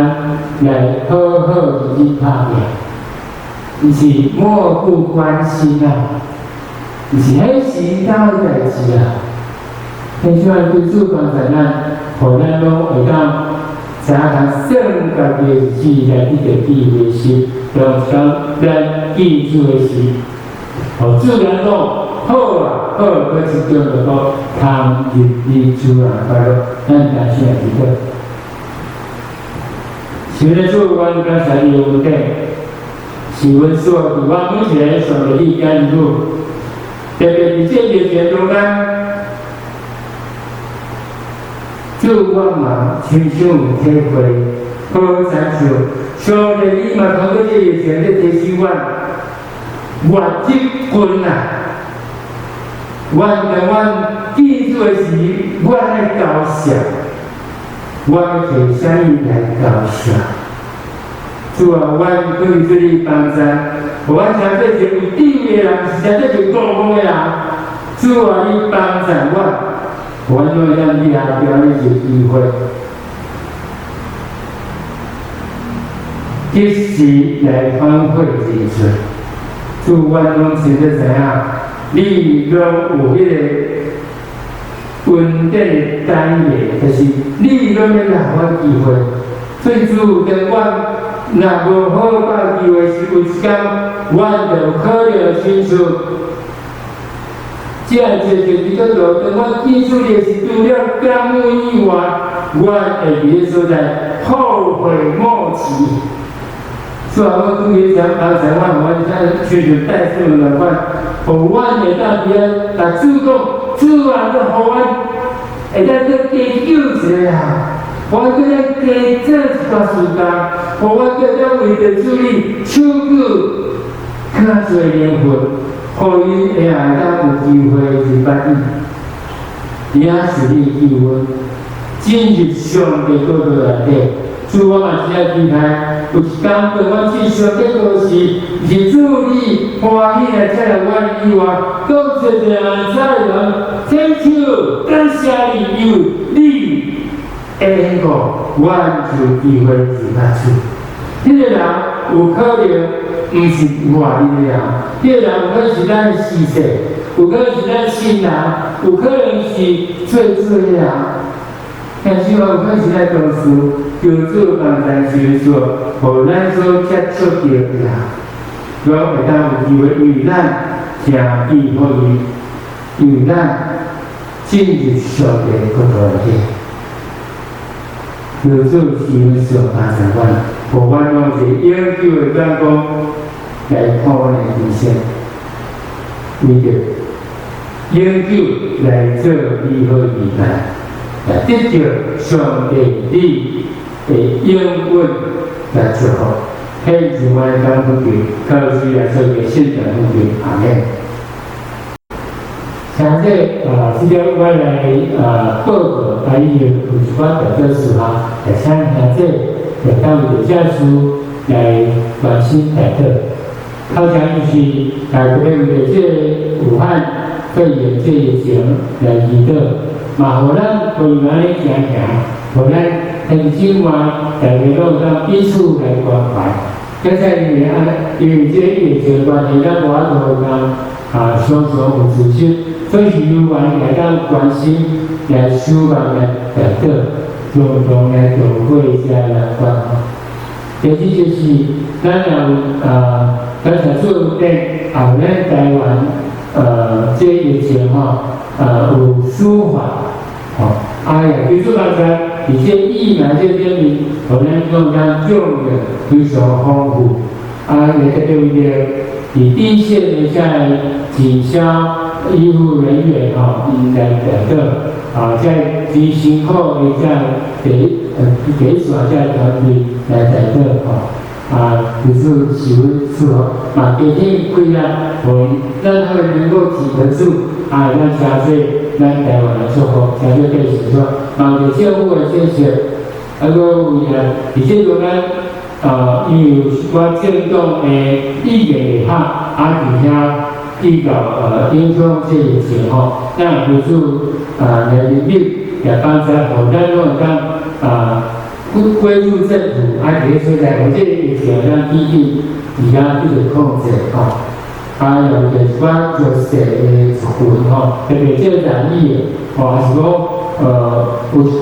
来好好去拍拼，是漠不关心啊，是迄时代的代志啊。很希望对主刚才咱，互咱拢会当知影通算家己的日子来去着机会时，用讲咱记住的是，互主人讲好啊好，佫一种就讲通日主人快乐，咱担心来记得。是为了主，阮刚才的问题，是阮所伫我目前上的理解路，特别伫这疫情中间。就我嘛，亲身有体会，好感受。上帝伊嘛通过这疫情咧提醒阮，活积棍啊！阮记住的是，阮来高兴，阮要摕啥物来高兴？主啊，阮对这里帮助，阮相对就有地位的人，是相对就高光的人。主啊，你帮助我。我要让你下标的一个机会，及时来反馈提出。主，我拢真得知影，你拢有迄个稳定的单元，就是你拢要让我机会。所以主，等我若无好把机会是有一天，我就可能亲像。这样解决比较多，等我记住的是除了感恩以外，我会伫个所在后悔莫及。所以我今日想刚才我现确实带出了我会当伫个甲主讲，主啊，你互我会当再加救一下啊！我再加做一段时间，互我再为着主你手举较侪年份。互伊会当有机会去发展，也是你机会。进入上帝国度内底，主我嘛真期待，有一天当我进上帝国时，是主你欢喜来接来我以外，搁一个人在人，Thank you，感谢你，因为你会那个，我就机会去发展。迄个人有可能。毋是外面的人，迄个人有可能是咱的师弟，有可能是咱亲人，有可能是做的人，但是有可能是咱同事，叫做帮咱协助，互咱所接触到的人，我会当有机会与咱诚意可以，与咱进入上帝国度内底。叫做是阮上80万，互阮用一个永久的眼光来看阮的人生，为着永久来做美好未来，来得到上帝你的永稳来祝福。希望阮的感恩求，靠主来做个信仰恩求，阿门。像这这个我来报告，伊有一寡代表事项，来请像这来当有教书来关心代表。好像就是特别为这武汉肺炎这疫情来祈祷，嘛互咱平安的行行，互咱很今晚大家拢当彼此来关怀。刚才因为这疫情关系，咱无法度常常有支出。所以有缘来当关心，来守望来代表，共同来度过这难关。第二就是咱有刚才做对咱台湾这疫情有舒缓，比如说刚才一些疫苗这边面，互咱用咱种的非常丰富，也特别为了以第一线的在警消医护人员来改革在执行后的在给所在团队来改革就是说给天规啊，让他们能够挺得住让社会咱台湾来做好，社会对是说，有政府的建设，个为了，而且讲咱因为我政党的意见会合，而且比较影响这个情况，那就是人民也帮助互咱拢当归入政府，这个所在，这个疫情咱毕竟而家就是控制有就是讲就是的部分特别这个染疫还是讲有一寡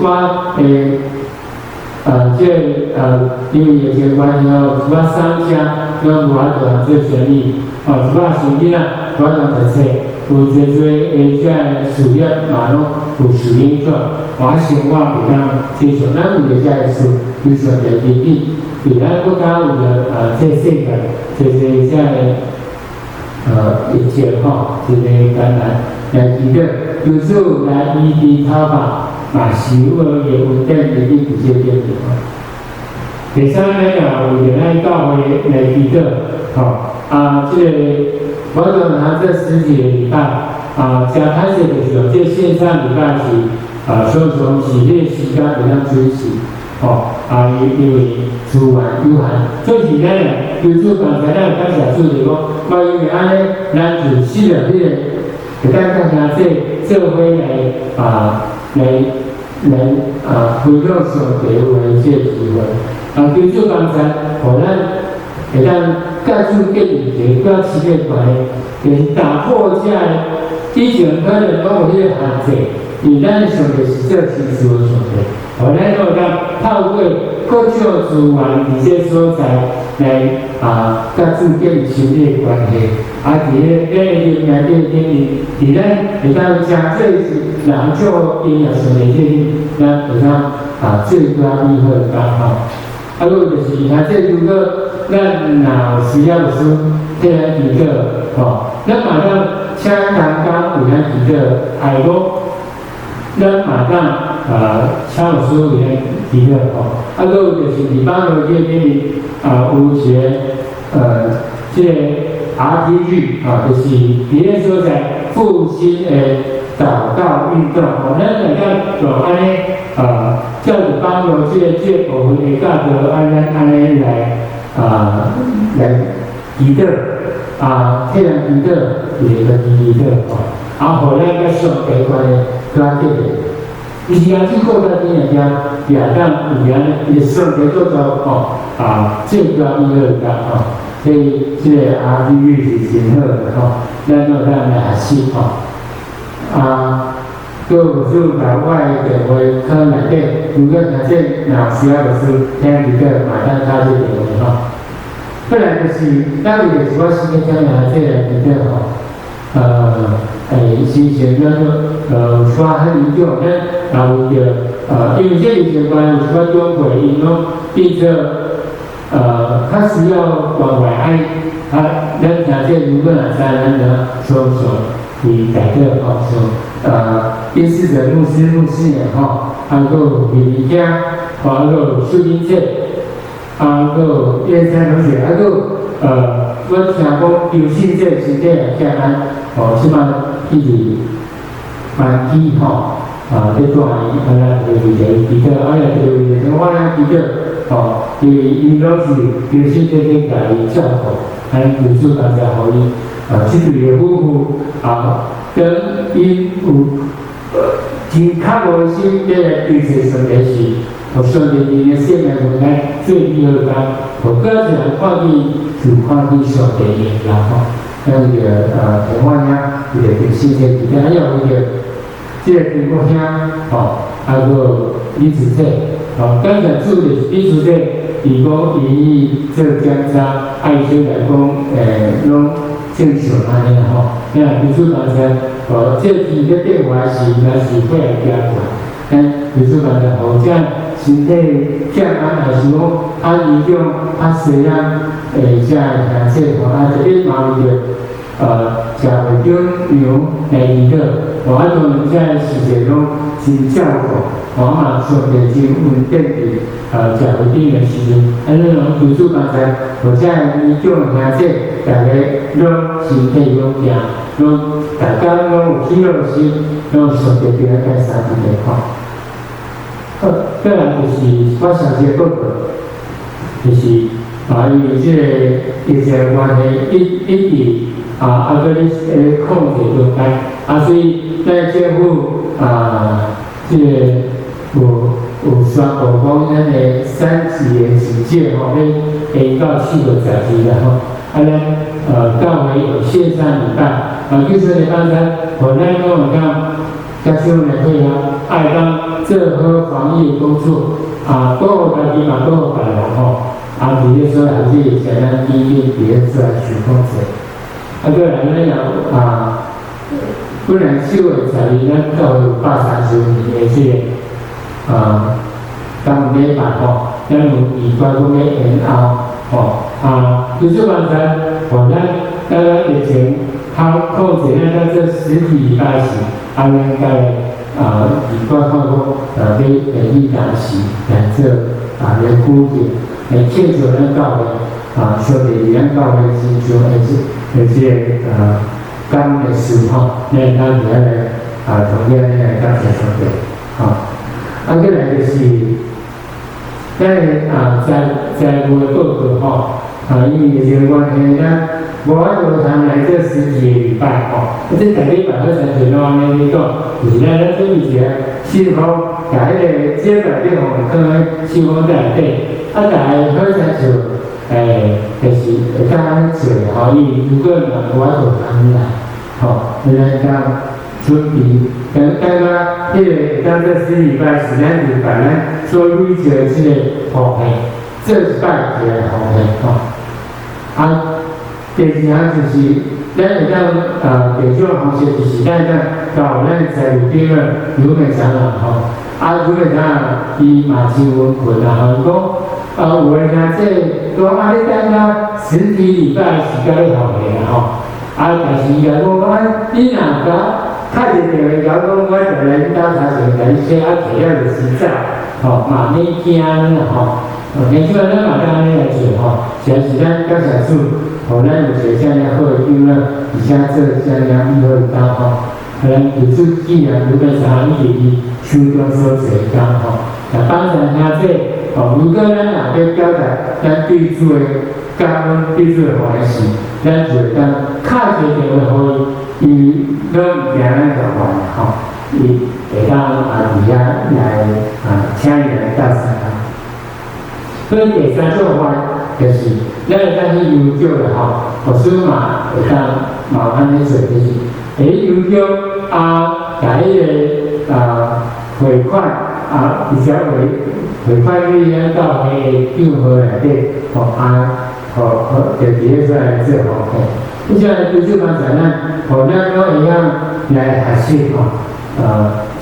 因为疫情关系有一寡商家跟无法度做生意一寡生意无法度读册，有侪这事业嘛拢有受影响，生活袂当接受，咱有这事，就是人民币，对咱国家有这世界，这疫情这个感染来记得，有时候来医治讨伐，是有个稳定的一些变化。第三呢，为了咱教会来记得，这个我讲这10几个礼拜加开始的时候，这线上礼拜是所从是这个时间比较追时。因为资源有限，所以咱就是刚才咱感谢主席讲，因为安尼，咱就使了这个，会当看看这社会来推动上帝有这个机会。就是刚才，互咱会当介入建立一个企业关系，就是打破这以前可能讲有迄个限制，因为咱上帝是做事实的上帝。咱就透过各种资源伫这所在来甲自建立亲密关系，伫咱的人命顶，伫咱会当真做人做因也上面这咱会当最佳利好的刚好。就是这如果咱若有需要的时，这样记得咱马上请刚刚有咱记得爱国。咱马上请老师为咱提个就是礼拜六这边有一个这个 RPG 就是伫个所在复兴的祷告运动咱大家就安尼照着帮助这个部分的价格安尼来记得替咱记得一个记得互咱甲上帝关系拉近。以前经过在边也当有人也上帝做到最高一个所以这个RPG是真好的咱要来学习各就把外电话可内底，如果假设若需要的是听一个马上他就电话不然就是咱为着是我时间讲这个记得之前咱刷很研究，咱为着因为这疫情关有一寡中国因拢变做较需要关怀咱假设如果若咱说以改革电视的牧师还有米家，还有苏金姐，还有燕山同学，还有我听讲有信这是这样即摆一直蛮记在做就是记得就是我记得因为因拢是有信这个家己照顾，有主感谢互伊这对的夫妇跟因有真较无心这个对谁上帝是，互上帝因的生命中来最美好的，互个人看见就看见上帝的台湾这个世界里面还有这个中国还有李子翠，刚才主的李子翠，伊讲伊做检查，爱心来讲拢正常安尼李主刚才这几个电话是应该是会来加过，李主刚才好像身体健康，还是讲影响细汉遮兄弟吼，特别嘛为着社会中央领导，当然遮事情拢真照顾，嘛相对真稳定伫社会顶的时阵，安尼拢图书刚才，遮影响兄弟，大家拢身体拢健，拢大家拢有喜乐心，拢相对比较改善一点吼。好，再来就是我上一个报告，就是因为这个疫情关系，一直搁咧控制中间，所以咱政府这个有宣布讲，咱的3级的警戒吼，要延到4月12日吼，咱教会有线上礼拜，就是咧刚才我咱讲有讲。家乡来配合，爱当做好防疫工作，保护家己嘛，保护别人吼。伫咧说还是简单医院伫咧做受控制。再来咱有本来4月12日咱教会有130年的这个当礼拜吼，咱有预备讲要延后就是刚才咱疫情控制咱这实体礼拜时。咱该预备看讲要意当时来做来固定，来建造咱教会小弟咱教会真像这个感的事吼，咱咱伫来同样来感谢上帝再来就是在我的报告吼，因为疫情关系咱。无法度通来做实体的礼拜这逐礼拜好像是拢安尼讲，就是咱准备一个信封，甲迄个纸内底放在信封内底，大家好像就就是会当做因为如果无法度通来，咱讲准备，刚刚迄个当做实体礼拜是咱就把咱所累积的这个福气，做一摆一个福气第二项就是咱会当第种方式就是咱到咱财务顶个刘美长老刘美长老伊嘛真温困伊讲有诶兄弟讲你等到实体礼拜是甲你后面但是伊讲你若打一个电话甲我讲，我就来你兜头前甲你写摕了就洗澡嘛免惊其实咱嘛当安尼来做实在是咱感谢主。咱有一个这样好的经验，而且做这样以后工咱有主既然如果啥一直手中所做工当然兄弟如果咱若要表达咱对主的感恩、对主的欢喜，咱就会当敲一个电话给伊拢名咱就完伊会当伫遐来请伊来教授所以第三种法就是咱会当去邮局的学生嘛会当嘛安尼做，就是邮局甲迄个汇款而且汇款去咱到迄个账号内底，就伫咧出来做服务。即个就是刚才咱讲一样来学习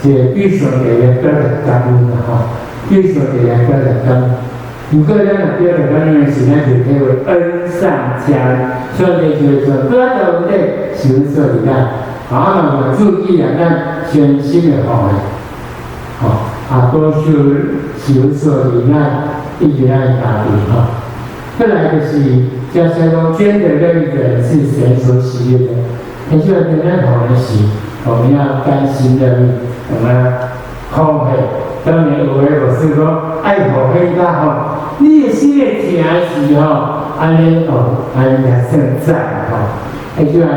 这对上帝的表达感恩对上帝的表达感恩。如果咱若表达感恩的时，咱就体会恩上加恩，上帝就会说，多到问题是阮所伫咱，嘛主既然咱全心的服务，多数是阮所伫咱，一直咱家己再来就是加上讲捐的那一个是神所喜悦的，很喜欢跟咱讨论时，我们要甘心乐意，我们奉献。当年有位老师讲，爱奉献甲你的心的疼是安尼也算赞很喜欢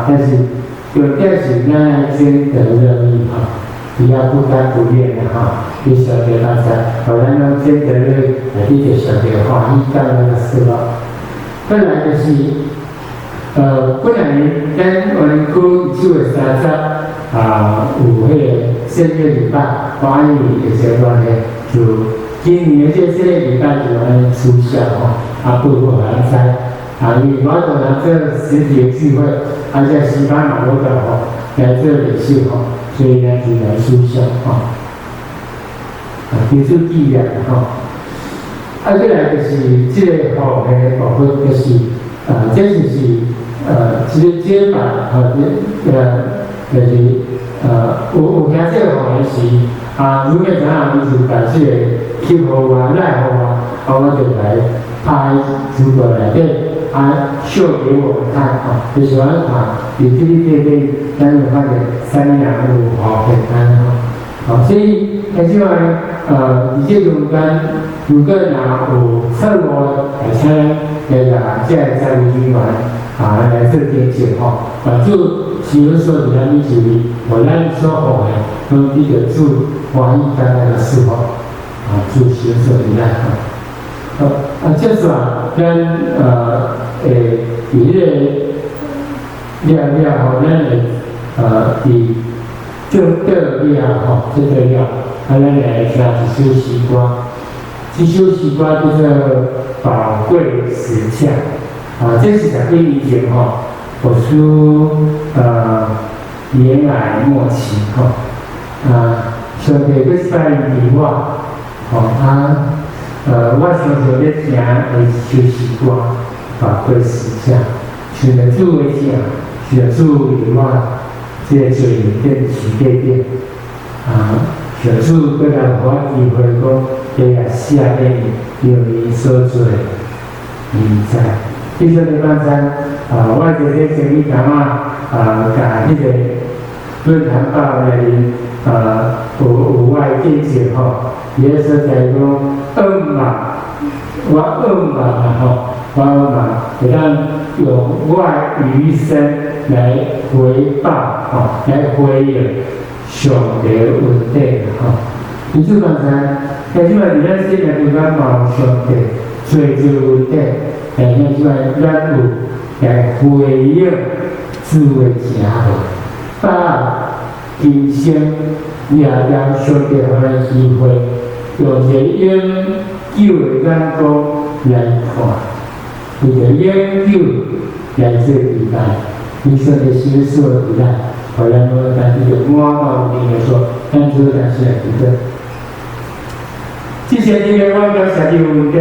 但是重点是咱捐得乐意不要不甘不愿的你晓得刚才，咱拢捐得乐意，你就晓得欢喜感恩的事再来就是本来咱我们区4月30有迄个圣月礼拜，关于的这关系，就今年这圣月礼拜就安尼取消不过还在因为我都拿这实体的聚会，在西班牙我的来这里去所以咱就来取消基础力量吼。再来就是这个吼的部分，就是这就是这版就是有听这个吼的是如果怎样伊就把这个吸互我、赖互我，我就来拍直播内底秀给我们看就喜欢看，你这里咱就发现3年有好简单所以希望伫这中间，如果有策略来请这个财务人员来做点解就是有说的咱就是我咱所好的，用这个做欢喜咱那个事法做学说的咱这是咱伫这了后，咱伫这个了这个了，咱来听一首诗歌。这首诗歌叫做《宝贵石像》这是10几年前我书年来末期上帝要带领我我常常咧听的一首诗歌《宝贵石像》，想着主的听，想主为我这个罪人取改变想主要来互我机会讲，写给你，由伊所做的明知。其实你刚才我在这前面讲甲迄个论坛报内面有我的见解伊咧所在讲我会当用我的余生来回报来回应上帝的恩典你就刚才，但是伫咱生命中间嘛有上帝最恩典，但是咱有来回应主的正道，把今生也让上帝予咱机会，用一个永久的眼光来看，用一个永久来做期待，你说的心所期待，互咱我咱这个满满的说，咱做咱是来记得。之前今日我感谢你恩典，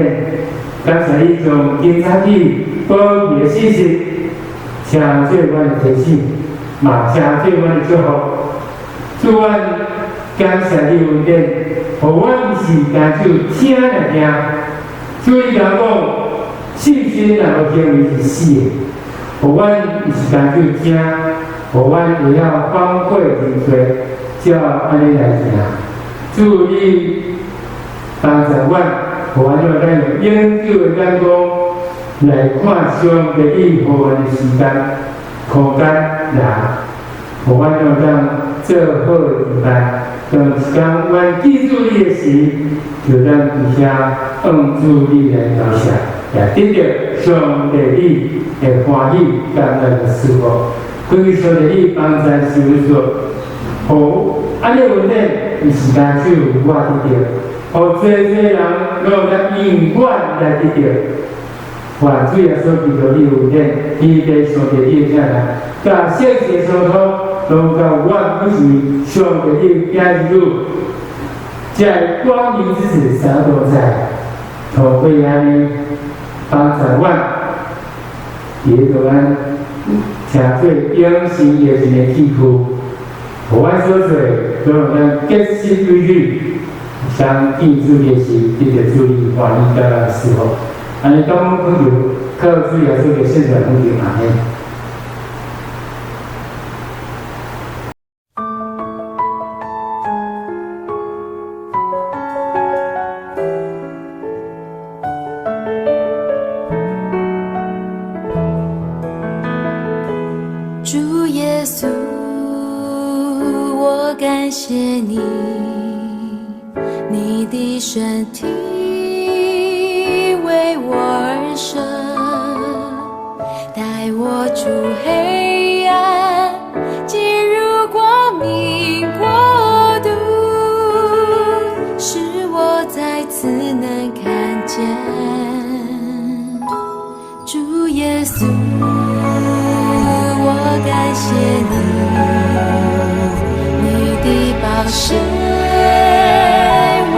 感谢你从警察局保密的事实，请做我的提醒，嘛请做我的祝福。祝我感谢你恩典，互我毋是单就听来听，所以讲信心若无行为是死的，互我毋是单就听，互我会晓反悔认罪，照安尼来行。祝你帮助我，互我用咱用永久的眼光来看上帝予互我的时间、空间互我用咱做好的期待。当时间阮记住你的时，就咱伫遐按住你的头像，也得到上帝你的欢喜感恩的事物。关于上帝你帮助事务所，互安尼问题，伊时间只有我得到。互济人拢咱永远来得到，万主耶稣基督你有点，伊在上帝你的下来，甲圣洁所托，拢甲我不是上帝你的子女，在光明之子啥都在，透过安尼帮助我，也就咱诚做永生耶稣的祈福，互我所做，都让咱结实规矩。当记住的是，记得注意欢喜的时候，安尼当朋友靠主耶稣的圣传福音阿门。主耶稣，我感谢你。你的身体为我而生，带我出黑暗，进入光明国度，使我再次能看见主耶稣。我感谢你，你的宝血为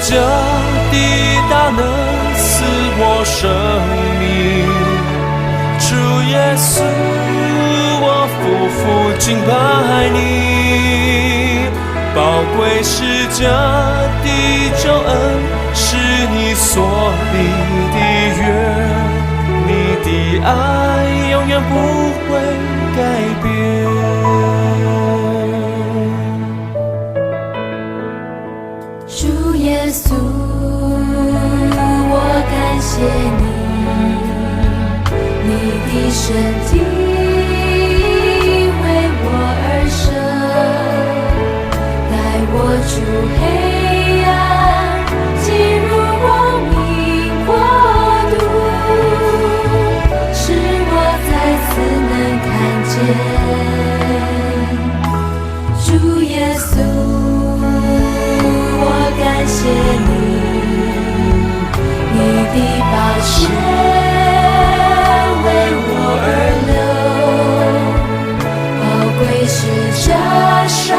者的大能赐我生命。主耶稣，我夫妇敬拜你。宝贵是这的救恩，是你所立的约，你的爱永远不会改变。主耶稣，我感谢你，你的身体为我而生，带我出黑暗，进入光明国度，使我再次能看见主耶稣。感谢你，你的宝血为我而流，宝贵是这生，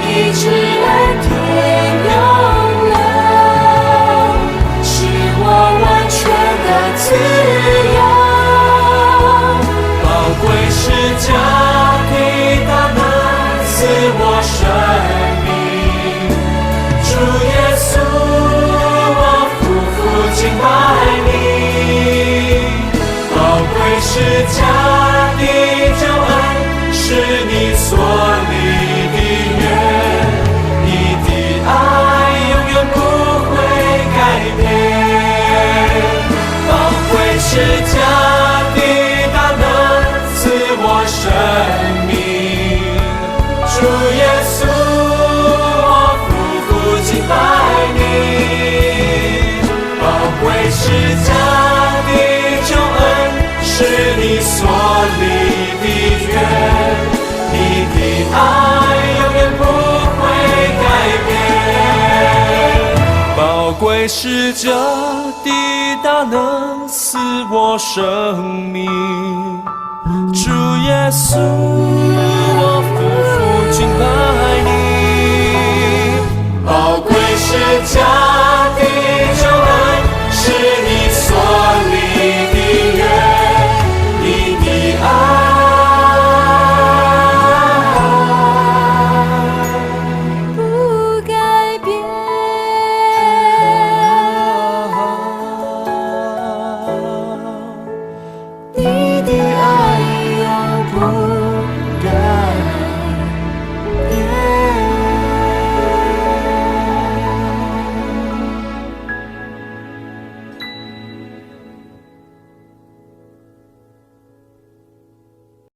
一直而天永留，是我完全的自由。宝贵是这的大能赐我生命。主耶稣，我夫妇敬拜你。宝贵是家的救恩，是你所立的约，你的爱永远不会改变。宝贵是家的大能赐我生命。主耶稣，敬拜你。宝贵是家的救恩，是你所立的约，你的爱永远不会改变。宝贵是这的大能赐我生命。主耶稣，我夫妇敬拜